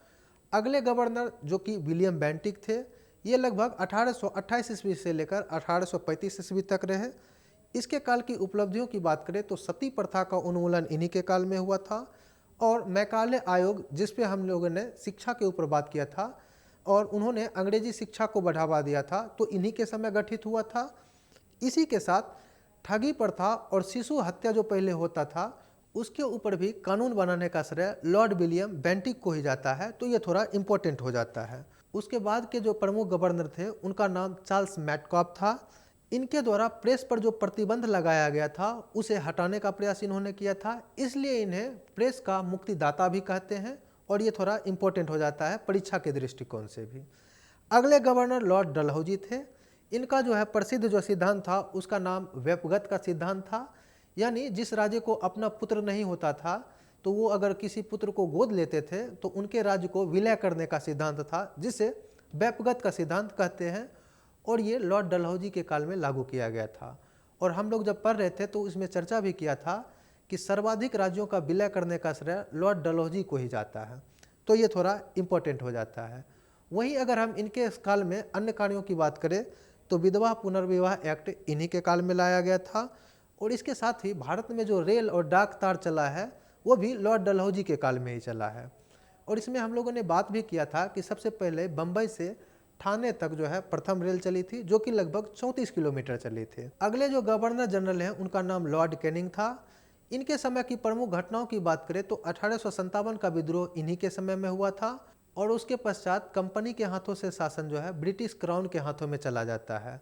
अगले गवर्नर जो कि विलियम बेंटिक थे, ये लगभग 1828 ईस्वी से लेकर 1835 ईस्वी तक रहे। इसके काल की उपलब्धियों की बात करें तो सती प्रथा का उन्मूलन इन्हीं के काल में हुआ था। और मैकाले आयोग, जिस पे हम लोगों ने शिक्षा के ऊपर बात किया था और उन्होंने अंग्रेजी शिक्षा को बढ़ावा दिया था, तो इन्हीं के समय गठित हुआ था। इसी के साथ ठगी प्रथा और शिशु हत्या जो पहले होता था, उसके ऊपर भी कानून बनाने का श्रेय लॉर्ड विलियम बेंटिक को ही जाता है, तो ये थोड़ा इम्पोर्टेंट हो जाता है। उसके बाद के जो प्रमुख गवर्नर थे उनका नाम चार्ल्स मैटकॉफ था। इनके द्वारा प्रेस पर जो प्रतिबंध लगाया गया था उसे हटाने का प्रयास इन्होंने किया था, इसलिए इन्हें प्रेस का मुक्तिदाता भी कहते हैं। और ये थोड़ा इम्पोर्टेंट हो जाता है परीक्षा के दृष्टिकोण से भी। अगले गवर्नर लॉर्ड डलहौजी थे। इनका जो है प्रसिद्ध जो सिद्धांत था उसका नाम व्यपगत का सिद्धांत था, यानी जिस राज्य को अपना पुत्र नहीं होता था तो वो अगर किसी पुत्र को गोद लेते थे तो उनके राज्य को विलय करने का सिद्धांत था, जिसे व्यपगत का सिद्धांत कहते हैं। और ये लॉर्ड डलहौजी के काल में लागू किया गया था। और हम लोग जब पढ़ रहे थे तो इसमें चर्चा भी किया था कि सर्वाधिक राज्यों का विलय करने का श्रेय लॉर्ड डलहौजी को ही जाता है, तो ये थोड़ा इम्पोर्टेंट हो जाता है। वहीं अगर हम इनके काल में अन्य कार्यों की बात करें तो विधवा पुनर्विवाह एक्ट इन्हीं के काल में लाया गया था। और इसके साथ ही भारत में जो रेल और डाक तार चला है वो भी लॉर्ड डलहौजी के काल में ही चला है। और इसमें हम लोगों ने बात भी किया था कि सबसे पहले बम्बई से ठाणे तक जो है प्रथम रेल चली थी, जो कि लगभग 34 किलोमीटर चली थी। अगले जो गवर्नर जनरल हैं उनका नाम लॉर्ड कैनिंग था। इनके समय की प्रमुख घटनाओं की बात करें तो 1857 का विद्रोह इन्हीं के समय में हुआ था। और उसके पश्चात कंपनी के हाथों से शासन जो है ब्रिटिश क्राउन के हाथों में चला जाता है।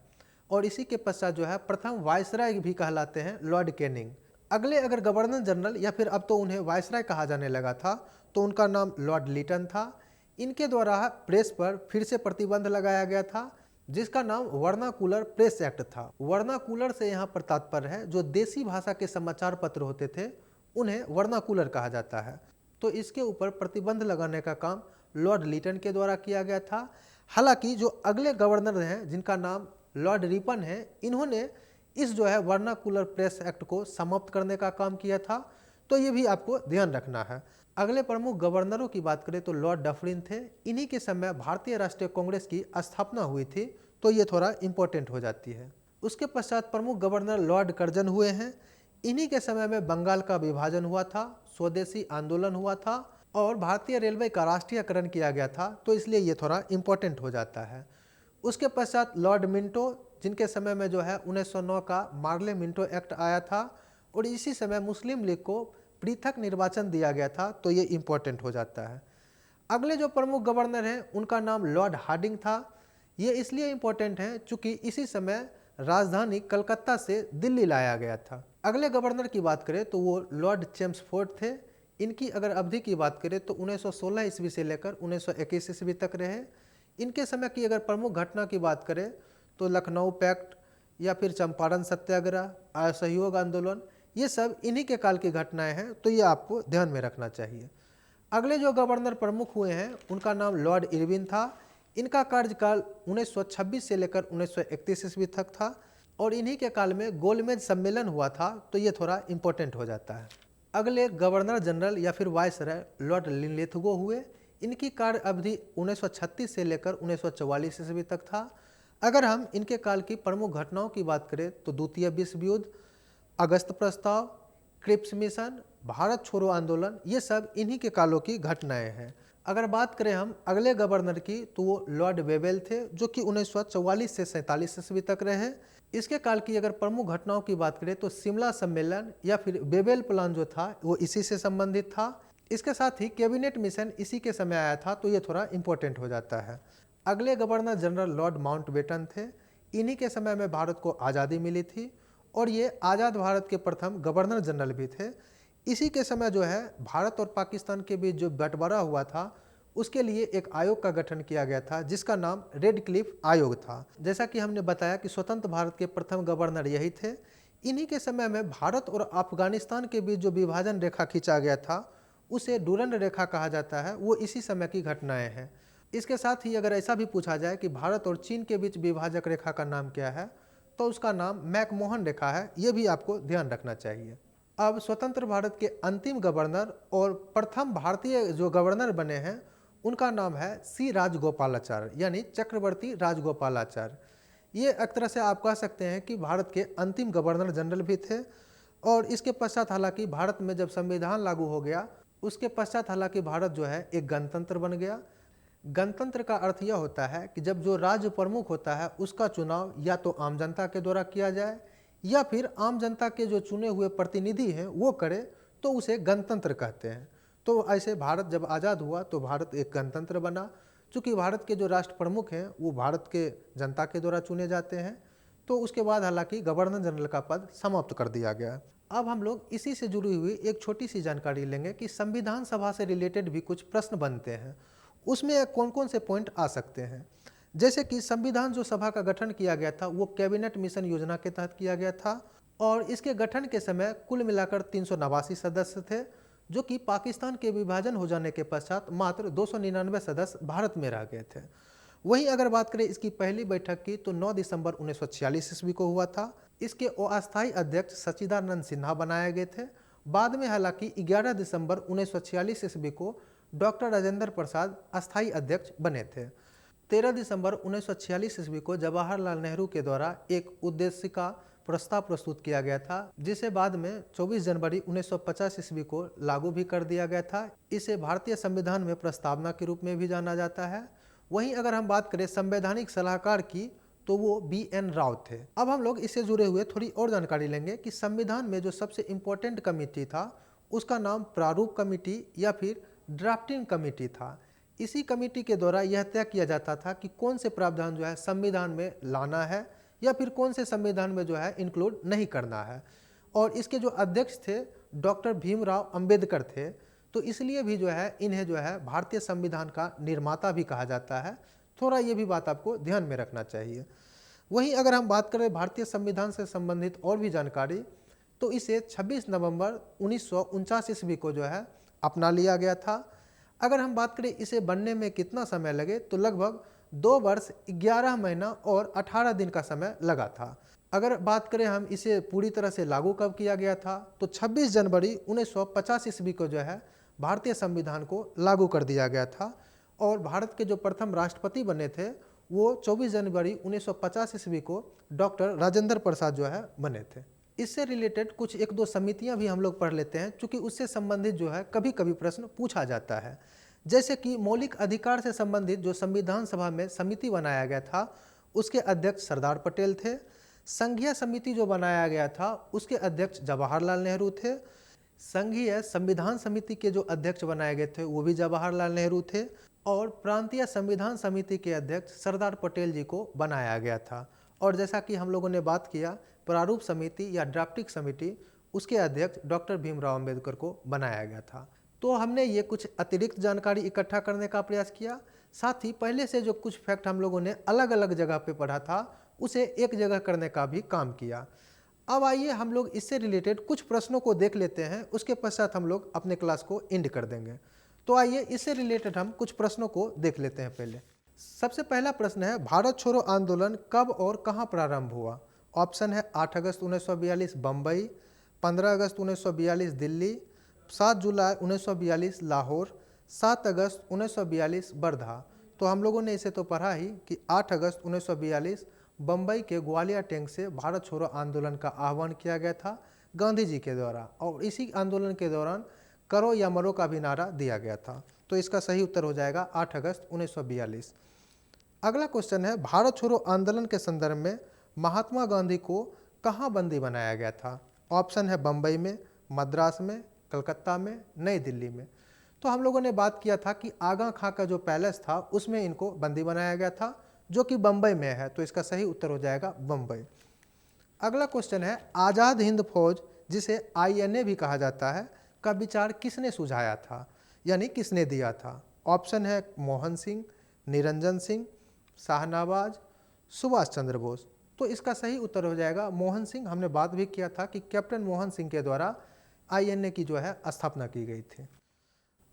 और इसी के पश्चात जो है प्रथम वायसराय भी कहलाते हैं लॉर्ड कैनिंग। अगले अगर गवर्नर जनरल, या फिर अब तो उन्हें वायसराय कहा जाने लगा था, तो उनका नाम लॉर्ड लिटन था। इनके द्वारा प्रेस पर फिर से प्रतिबंध लगाया गया था, जिसका नाम वर्नाकुलर प्रेस एक्ट था। वर्नाकुलर से यहाँ पर तात्पर्य है जो देसी भाषा के समाचार पत्र होते थे उन्हें वर्नाकुलर कहा जाता है। तो इसके ऊपर प्रतिबंध लगाने का काम लॉर्ड लिटन के द्वारा किया गया था। हालांकि जो अगले गवर्नर हैं जिनका नाम लॉर्ड रिपन है, इन्होंने इस जो है वर्नाकुलर प्रेस एक्ट को समाप्त करने का काम किया था, तो ये भी आपको ध्यान रखना है। अगले प्रमुख गवर्नरों की बात करें तो लॉर्ड डफरिन थे। इन्हीं के समय भारतीय राष्ट्रीय कांग्रेस की स्थापना हुई थी, तो ये थोड़ा इम्पोर्टेंट हो जाती है। उसके पश्चात प्रमुख गवर्नर लॉर्ड कर्जन हुए हैं। इन्हीं के समय में बंगाल का विभाजन हुआ था, स्वदेशी आंदोलन हुआ था और भारतीय रेलवे का राष्ट्रीयकरण किया गया था, तो इसलिए ये थोड़ा इम्पोर्टेंट हो जाता है। उसके पश्चात लॉर्ड मिंटो, जिनके समय में जो है 1909 का मार्ले मिंटो एक्ट आया था और इसी समय मुस्लिम लीग को पृथक निर्वाचन दिया गया था, तो ये इम्पोर्टेंट हो जाता है। अगले जो प्रमुख गवर्नर हैं उनका नाम लॉर्ड हार्डिंग था। ये इसलिए इम्पोर्टेंट है चूँकि इसी समय राजधानी कलकत्ता से दिल्ली लाया गया था। अगले गवर्नर की बात करें तो वो लॉर्ड चेम्सफोर्ड थे। इनकी अगर अवधि की बात करें तो 1916 ईस्वी से लेकर 1921 ईस्वी तक रहे। इनके समय की अगर प्रमुख घटना की बात करें तो लखनऊ पैक्ट या फिर चंपारण सत्याग्रह, असहयोग आंदोलन, ये सब इन्हीं के काल की घटनाएं हैं, तो ये आपको ध्यान में रखना चाहिए। अगले जो गवर्नर प्रमुख हुए हैं उनका नाम लॉर्ड इरविन था। इनका कार्यकाल 1926 से लेकर 1931 ईस्वी तक था और इन्हीं के काल में गोलमेज सम्मेलन हुआ था, तो ये थोड़ा इम्पोर्टेंट हो जाता है। अगले गवर्नर जनरल या फिर वायसराय लॉर्ड लिनलिथगो हुए। इनकी कार्य अवधि 1936 से लेकर 1944 ईस्वी तक था। अगर हम इनके काल की प्रमुख घटनाओं की बात करें तो द्वितीय विश्व युद्ध, अगस्त प्रस्ताव, क्रिप्स मिशन, भारत छोड़ो आंदोलन, ये सब इन्हीं के कालों की घटनाएं हैं। अगर बात करें हम अगले गवर्नर की तो वो लॉर्ड वेवेल थे, जो कि 1944 से 47 ईस्वी तक रहे। इसके काल की अगर प्रमुख घटनाओं की बात करें तो शिमला सम्मेलन या फिर वेवेल प्लान जो था वो इसी से संबंधित था। इसके साथ ही कैबिनेट मिशन इसी के समय आया था, तो ये थोड़ा इम्पोर्टेंट हो जाता है। अगले गवर्नर जनरल लॉर्ड माउंटबेटन थे। इन्हीं के समय में भारत को आज़ादी मिली थी और ये आज़ाद भारत के प्रथम गवर्नर जनरल भी थे। इसी के समय जो है भारत और पाकिस्तान के बीच जो बंटवारा हुआ था उसके लिए एक आयोग का गठन किया गया था जिसका नाम रेड क्लिफ आयोग था। जैसा कि हमने बताया कि स्वतंत्र भारत के प्रथम गवर्नर यही थे। इन्हीं के समय में भारत और अफगानिस्तान के बीच जो विभाजन रेखा खींचा गया था उसे डूरंड रेखा कहा जाता है, वो इसी समय की घटनाएं हैं। इसके साथ ही अगर ऐसा भी पूछा जाए कि भारत और चीन के बीच विभाजक रेखा का नाम क्या है, तो उसका नाम मैकमोहन रेखा है। ये भी आपको ध्यान रखना चाहिए। अब स्वतंत्र भारत के अंतिम गवर्नर और प्रथम भारतीय जो गवर्नर बने हैं उनका नाम है सी राजगोपालाचार्य, यानी चक्रवर्ती राजगोपालाचार्य। ये एक तरह से आप कह सकते हैं कि भारत के अंतिम गवर्नर जनरल भी थे। और इसके पश्चात हालांकि भारत में जब संविधान लागू हो गया उसके पश्चात हालांकि भारत जो है एक गणतंत्र बन गया। गणतंत्र का अर्थ यह होता है कि जब जो राज्य प्रमुख होता है उसका चुनाव या तो आम जनता के द्वारा किया जाए या फिर आम जनता के जो चुने हुए प्रतिनिधि हैं वो करे, तो उसे गणतंत्र कहते हैं। तो ऐसे भारत जब आज़ाद हुआ तो भारत एक गणतंत्र बना। चूँकि भारत के जो राष्ट्र प्रमुख हैं वो भारत के जनता के द्वारा चुने जाते हैं, तो उसके बाद हालांकि गवर्नर जनरल का पद समाप्त कर दिया गया। अब हम लोग इसी से जुड़ी हुई एक छोटी सी जानकारी लेंगे कि संविधान सभा से रिलेटेड भी कुछ प्रश्न बनते हैं, उसमें कौन कौन से पॉइंट आ सकते हैं। जैसे कि संविधान जो सभा का गठन किया गया था वो कैबिनेट मिशन योजना के तहत किया गया था और इसके गठन के समय कुल मिलाकर 389 सदस्य थे, जो कि पाकिस्तान के विभाजन हो जाने के पश्चात मात्र 299 सदस्य भारत में रह गए थे। वहीं अगर बात करें इसकी पहली बैठक की तो 9 दिसंबर 1946 ईस्वी को हुआ था। इसके अस्थायी अध्यक्ष सच्चिदानंद सिन्हा बनाए गए थे। बाद में हालांकि 11 दिसंबर 1946 ईस्वी को डॉक्टर राजेंद्र प्रसाद अस्थायी अध्यक्ष बने थे। 13 दिसंबर 1946 ईस्वी को जवाहरलाल नेहरू के द्वारा एक उद्देश्य का प्रस्ताव प्रस्तुत किया गया था, जिसे बाद में 24 जनवरी 1950 ईस्वी को लागू भी कर दिया गया था। इसे भारतीय संविधान में प्रस्तावना के रूप में भी जाना जाता है। वहीं अगर हम बात करें संवैधानिक सलाहकार की तो वो BN राव थे। अब हम लोग इससे जुड़े हुए थोड़ी और जानकारी लेंगे कि संविधान में जो सबसे इम्पोर्टेंट कमेटी था उसका नाम प्रारूप कमेटी या फिर ड्राफ्टिंग कमेटी था। इसी कमेटी के द्वारा यह तय किया जाता था कि कौन से प्रावधान जो है संविधान में लाना है या फिर कौन से संविधान में जो है इंक्लूड नहीं करना है। और इसके जो अध्यक्ष थे डॉक्टर भीमराव अंबेडकर थे, तो इसलिए भी जो है इन्हें जो है भारतीय संविधान का निर्माता भी कहा जाता है। थोड़ा ये भी बात आपको ध्यान में रखना चाहिए। वहीं अगर हम बात करें भारतीय संविधान से संबंधित और भी जानकारी, तो इसे 26 नवंबर 1949 ईस्वी को जो है अपना लिया गया था। अगर हम बात करें इसे बनने में कितना समय लगे तो लगभग 2 वर्ष 11 महीना और 18 दिन का समय लगा था। अगर बात करें हम इसे पूरी तरह से लागू कब किया गया था तो 26 जनवरी 1950 ईस्वी को जो है भारतीय संविधान को लागू कर दिया गया था। और भारत के जो प्रथम राष्ट्रपति बने थे वो 24 जनवरी 1950 ईस्वी को डॉक्टर राजेंद्र प्रसाद जो है बने थे। इससे रिलेटेड कुछ एक दो समितियां भी हम लोग पढ़ लेते हैं, क्योंकि उससे संबंधित जो है कभी कभी प्रश्न पूछा जाता है। जैसे कि मौलिक अधिकार से संबंधित जो संविधान सभा में समिति बनाया गया था उसके अध्यक्ष सरदार पटेल थे। संघीय समिति जो बनाया गया था उसके अध्यक्ष जवाहरलाल नेहरू थे। संघीय संविधान समिति के जो अध्यक्ष बनाए गए थे वो भी जवाहरलाल नेहरू थे। और प्रांतीय संविधान समिति के अध्यक्ष सरदार पटेल जी को बनाया गया था। और जैसा कि हम लोगों ने बात किया प्रारूप समिति या ड्राफ्टिंग समिति, उसके अध्यक्ष डॉक्टर भीमराव अंबेडकर को बनाया गया था। तो हमने ये कुछ अतिरिक्त जानकारी इकट्ठा करने का प्रयास किया, साथ ही पहले से जो कुछ फैक्ट हम लोगों ने अलग अलग जगह पे पढ़ा था उसे एक जगह करने का भी काम किया। अब आइए हम लोग इससे रिलेटेड कुछ प्रश्नों को देख लेते हैं, उसके पश्चात हम लोग अपने क्लास को एंड कर देंगे। तो आइए इससे रिलेटेड हम कुछ प्रश्नों को देख लेते हैं। पहले सबसे पहला प्रश्न है, भारत छोड़ो आंदोलन कब और कहाँ प्रारंभ हुआ? ऑप्शन है 8 अगस्त 1942 बम्बई, 15 अगस्त 1942 दिल्ली, 7 जुलाई 1942 लाहौर, 7 अगस्त 1942 वर्धा। तो हम लोगों ने इसे तो पढ़ा ही कि 8 अगस्त 1942 बम्बई के ग्वालियर टैंक से भारत छोड़ो आंदोलन का आह्वान किया गया था गांधी जी के द्वारा, और इसी आंदोलन के दौरान करो या मरो का भी नारा दिया गया था। तो इसका सही उत्तर हो जाएगा 8 अगस्त 1942। अगला क्वेश्चन है, भारत छोड़ो आंदोलन के संदर्भ में महात्मा गांधी को कहाँ बंदी बनाया गया था? ऑप्शन है बम्बई में, मद्रास में, कलकत्ता में, नई दिल्ली में। तो हम लोगों ने बात किया था कि आगा खां का जो पैलेस था उसमें इनको बंदी बनाया गया था, जो कि बम्बई में है। तो इसका सही उत्तर हो जाएगा बम्बई। अगला क्वेश्चन है, आज़ाद हिंद फौज जिसे INA भी कहा जाता है का विचार किसने सुझाया था, यानी किसने दिया था? ऑप्शन है मोहन सिंह, निरंजन सिंह, शाहनवाज, सुभाष चंद्र बोस। तो इसका सही उत्तर हो जाएगा मोहन सिंह। हमने बात भी किया था कि कैप्टन मोहन सिंह के द्वारा आईएनए की जो है स्थापना की गई थी।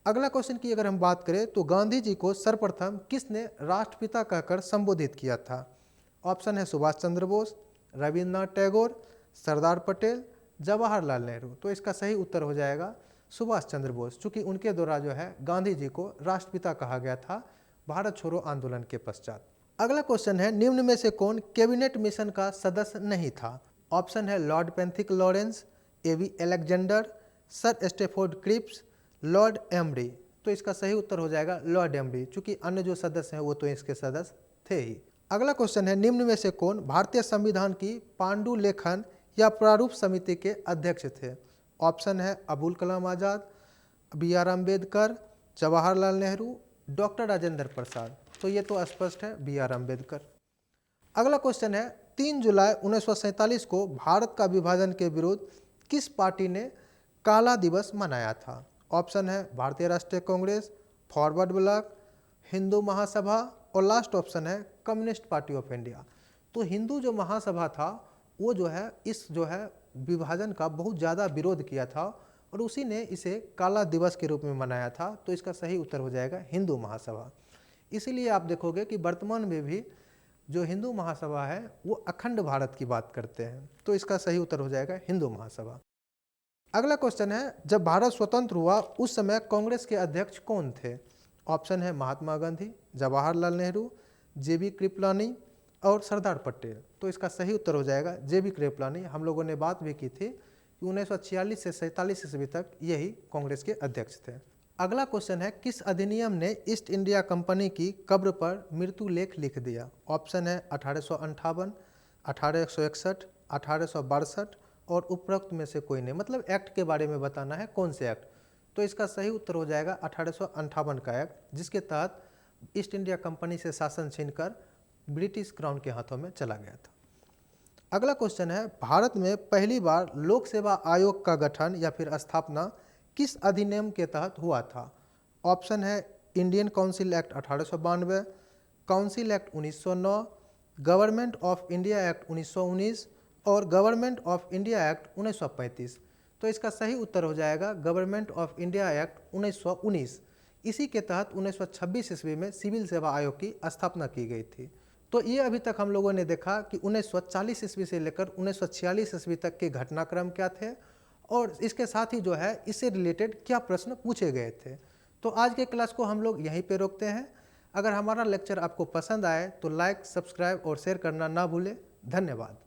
अगला क्वेश्चन की अगर हम बात करें तो गांधी जी को सर्वप्रथम किसने राष्ट्रपिता कहकर संबोधित किया था? ऑप्शन है सुभाष चंद्र बोस, रविन्द्रनाथ टैगोर, सरदार पटेल, जवाहरलाल नेहरू। तो इसका सही उत्तर हो जाएगा सुभाष चंद्र बोस, चूंकि उनके द्वारा जो है गांधी जी को राष्ट्रपिता कहा गया था भारत छोड़ो आंदोलन के पश्चात। अगला क्वेश्चन है निम्न में से कौन कैबिनेट मिशन का सदस्य नहीं था? ऑप्शन है Lord Pethick Lawrence, A V Alexander, sir Stafford Cripps, Lord Amery. तो इसका सही उत्तर हो जाएगा लॉर्ड एमरी, चूंकि अन्य जो सदस्य हैं वो तो इसके सदस्य थे ही। अगला क्वेश्चन है निम्न में से कौन भारतीय संविधान की पांडुलेखन या प्रारूप समिति के अध्यक्ष थे? ऑप्शन है Abul Kalam Azad, B R Ambedkar, Jawaharlal Nehru, doctor Rajendra Prasad. तो ये तो स्पष्ट है बी आर अम्बेडकर। अगला क्वेश्चन है 3 जुलाई 1947 को भारत का विभाजन के विरुद्ध किस पार्टी ने काला दिवस मनाया था? ऑप्शन है भारतीय राष्ट्रीय कांग्रेस, फॉरवर्ड ब्लॉक, हिंदू महासभा और लास्ट ऑप्शन है कम्युनिस्ट पार्टी ऑफ इंडिया। तो हिंदू जो महासभा था वो जो है इस जो है विभाजन का बहुत ज़्यादा विरोध किया था और उसी ने इसे काला दिवस के रूप में मनाया था। तो इसका सही उत्तर हो जाएगा हिंदू महासभा। इसीलिए आप देखोगे कि वर्तमान में भी जो हिंदू महासभा है वो अखंड भारत की बात करते हैं। तो इसका सही उत्तर हो जाएगा हिंदू महासभा। अगला क्वेश्चन है जब भारत स्वतंत्र हुआ उस समय कांग्रेस के अध्यक्ष कौन थे? ऑप्शन है महात्मा गांधी, जवाहरलाल नेहरू, जेबी कृपलानी और सरदार पटेल। तो इसका सही उत्तर हो जाएगा जेबी कृपलानी। हम लोगों ने बात भी की थी कि 1946 से 47 ईस्वी तक यही कांग्रेस के अध्यक्ष थे। अगला क्वेश्चन है किस अधिनियम ने ईस्ट इंडिया कंपनी की कब्र पर मृत्यु लेख लिख दिया? ऑप्शन है 1858, 1861, 1862 और उपरोक्त में से कोई नहीं। मतलब एक्ट के बारे में बताना है कौन से एक्ट। तो इसका सही उत्तर हो जाएगा 1858 का एक्ट, जिसके तहत ईस्ट इंडिया कंपनी से शासन छीनकर ब्रिटिश क्राउन के हाथों में चला गया था। अगला क्वेश्चन है भारत में पहली बार लोक सेवा आयोग का गठन या फिर स्थापना किस अधिनियम के तहत हुआ था? ऑप्शन है Indian council act 1892, council act 1909, government of India act 1919 और गवर्नमेंट ऑफ इंडिया एक्ट 1935। तो इसका सही उत्तर हो जाएगा गवर्नमेंट ऑफ इंडिया एक्ट 1919। इसी के तहत 1926 ईस्वी में सिविल सेवा आयोग की स्थापना की गई थी। तो ये अभी तक हम लोगों ने देखा कि 1940 ईस्वी से लेकर 1946 ईस्वी तक के घटनाक्रम क्या थे और इसके साथ ही जो है इससे रिलेटेड क्या प्रश्न पूछे गए थे। तो आज के क्लास को हम लोग यहीं पे रोकते हैं। अगर हमारा लेक्चर आपको पसंद आए तो लाइक, सब्सक्राइब और शेयर करना ना भूलें। धन्यवाद।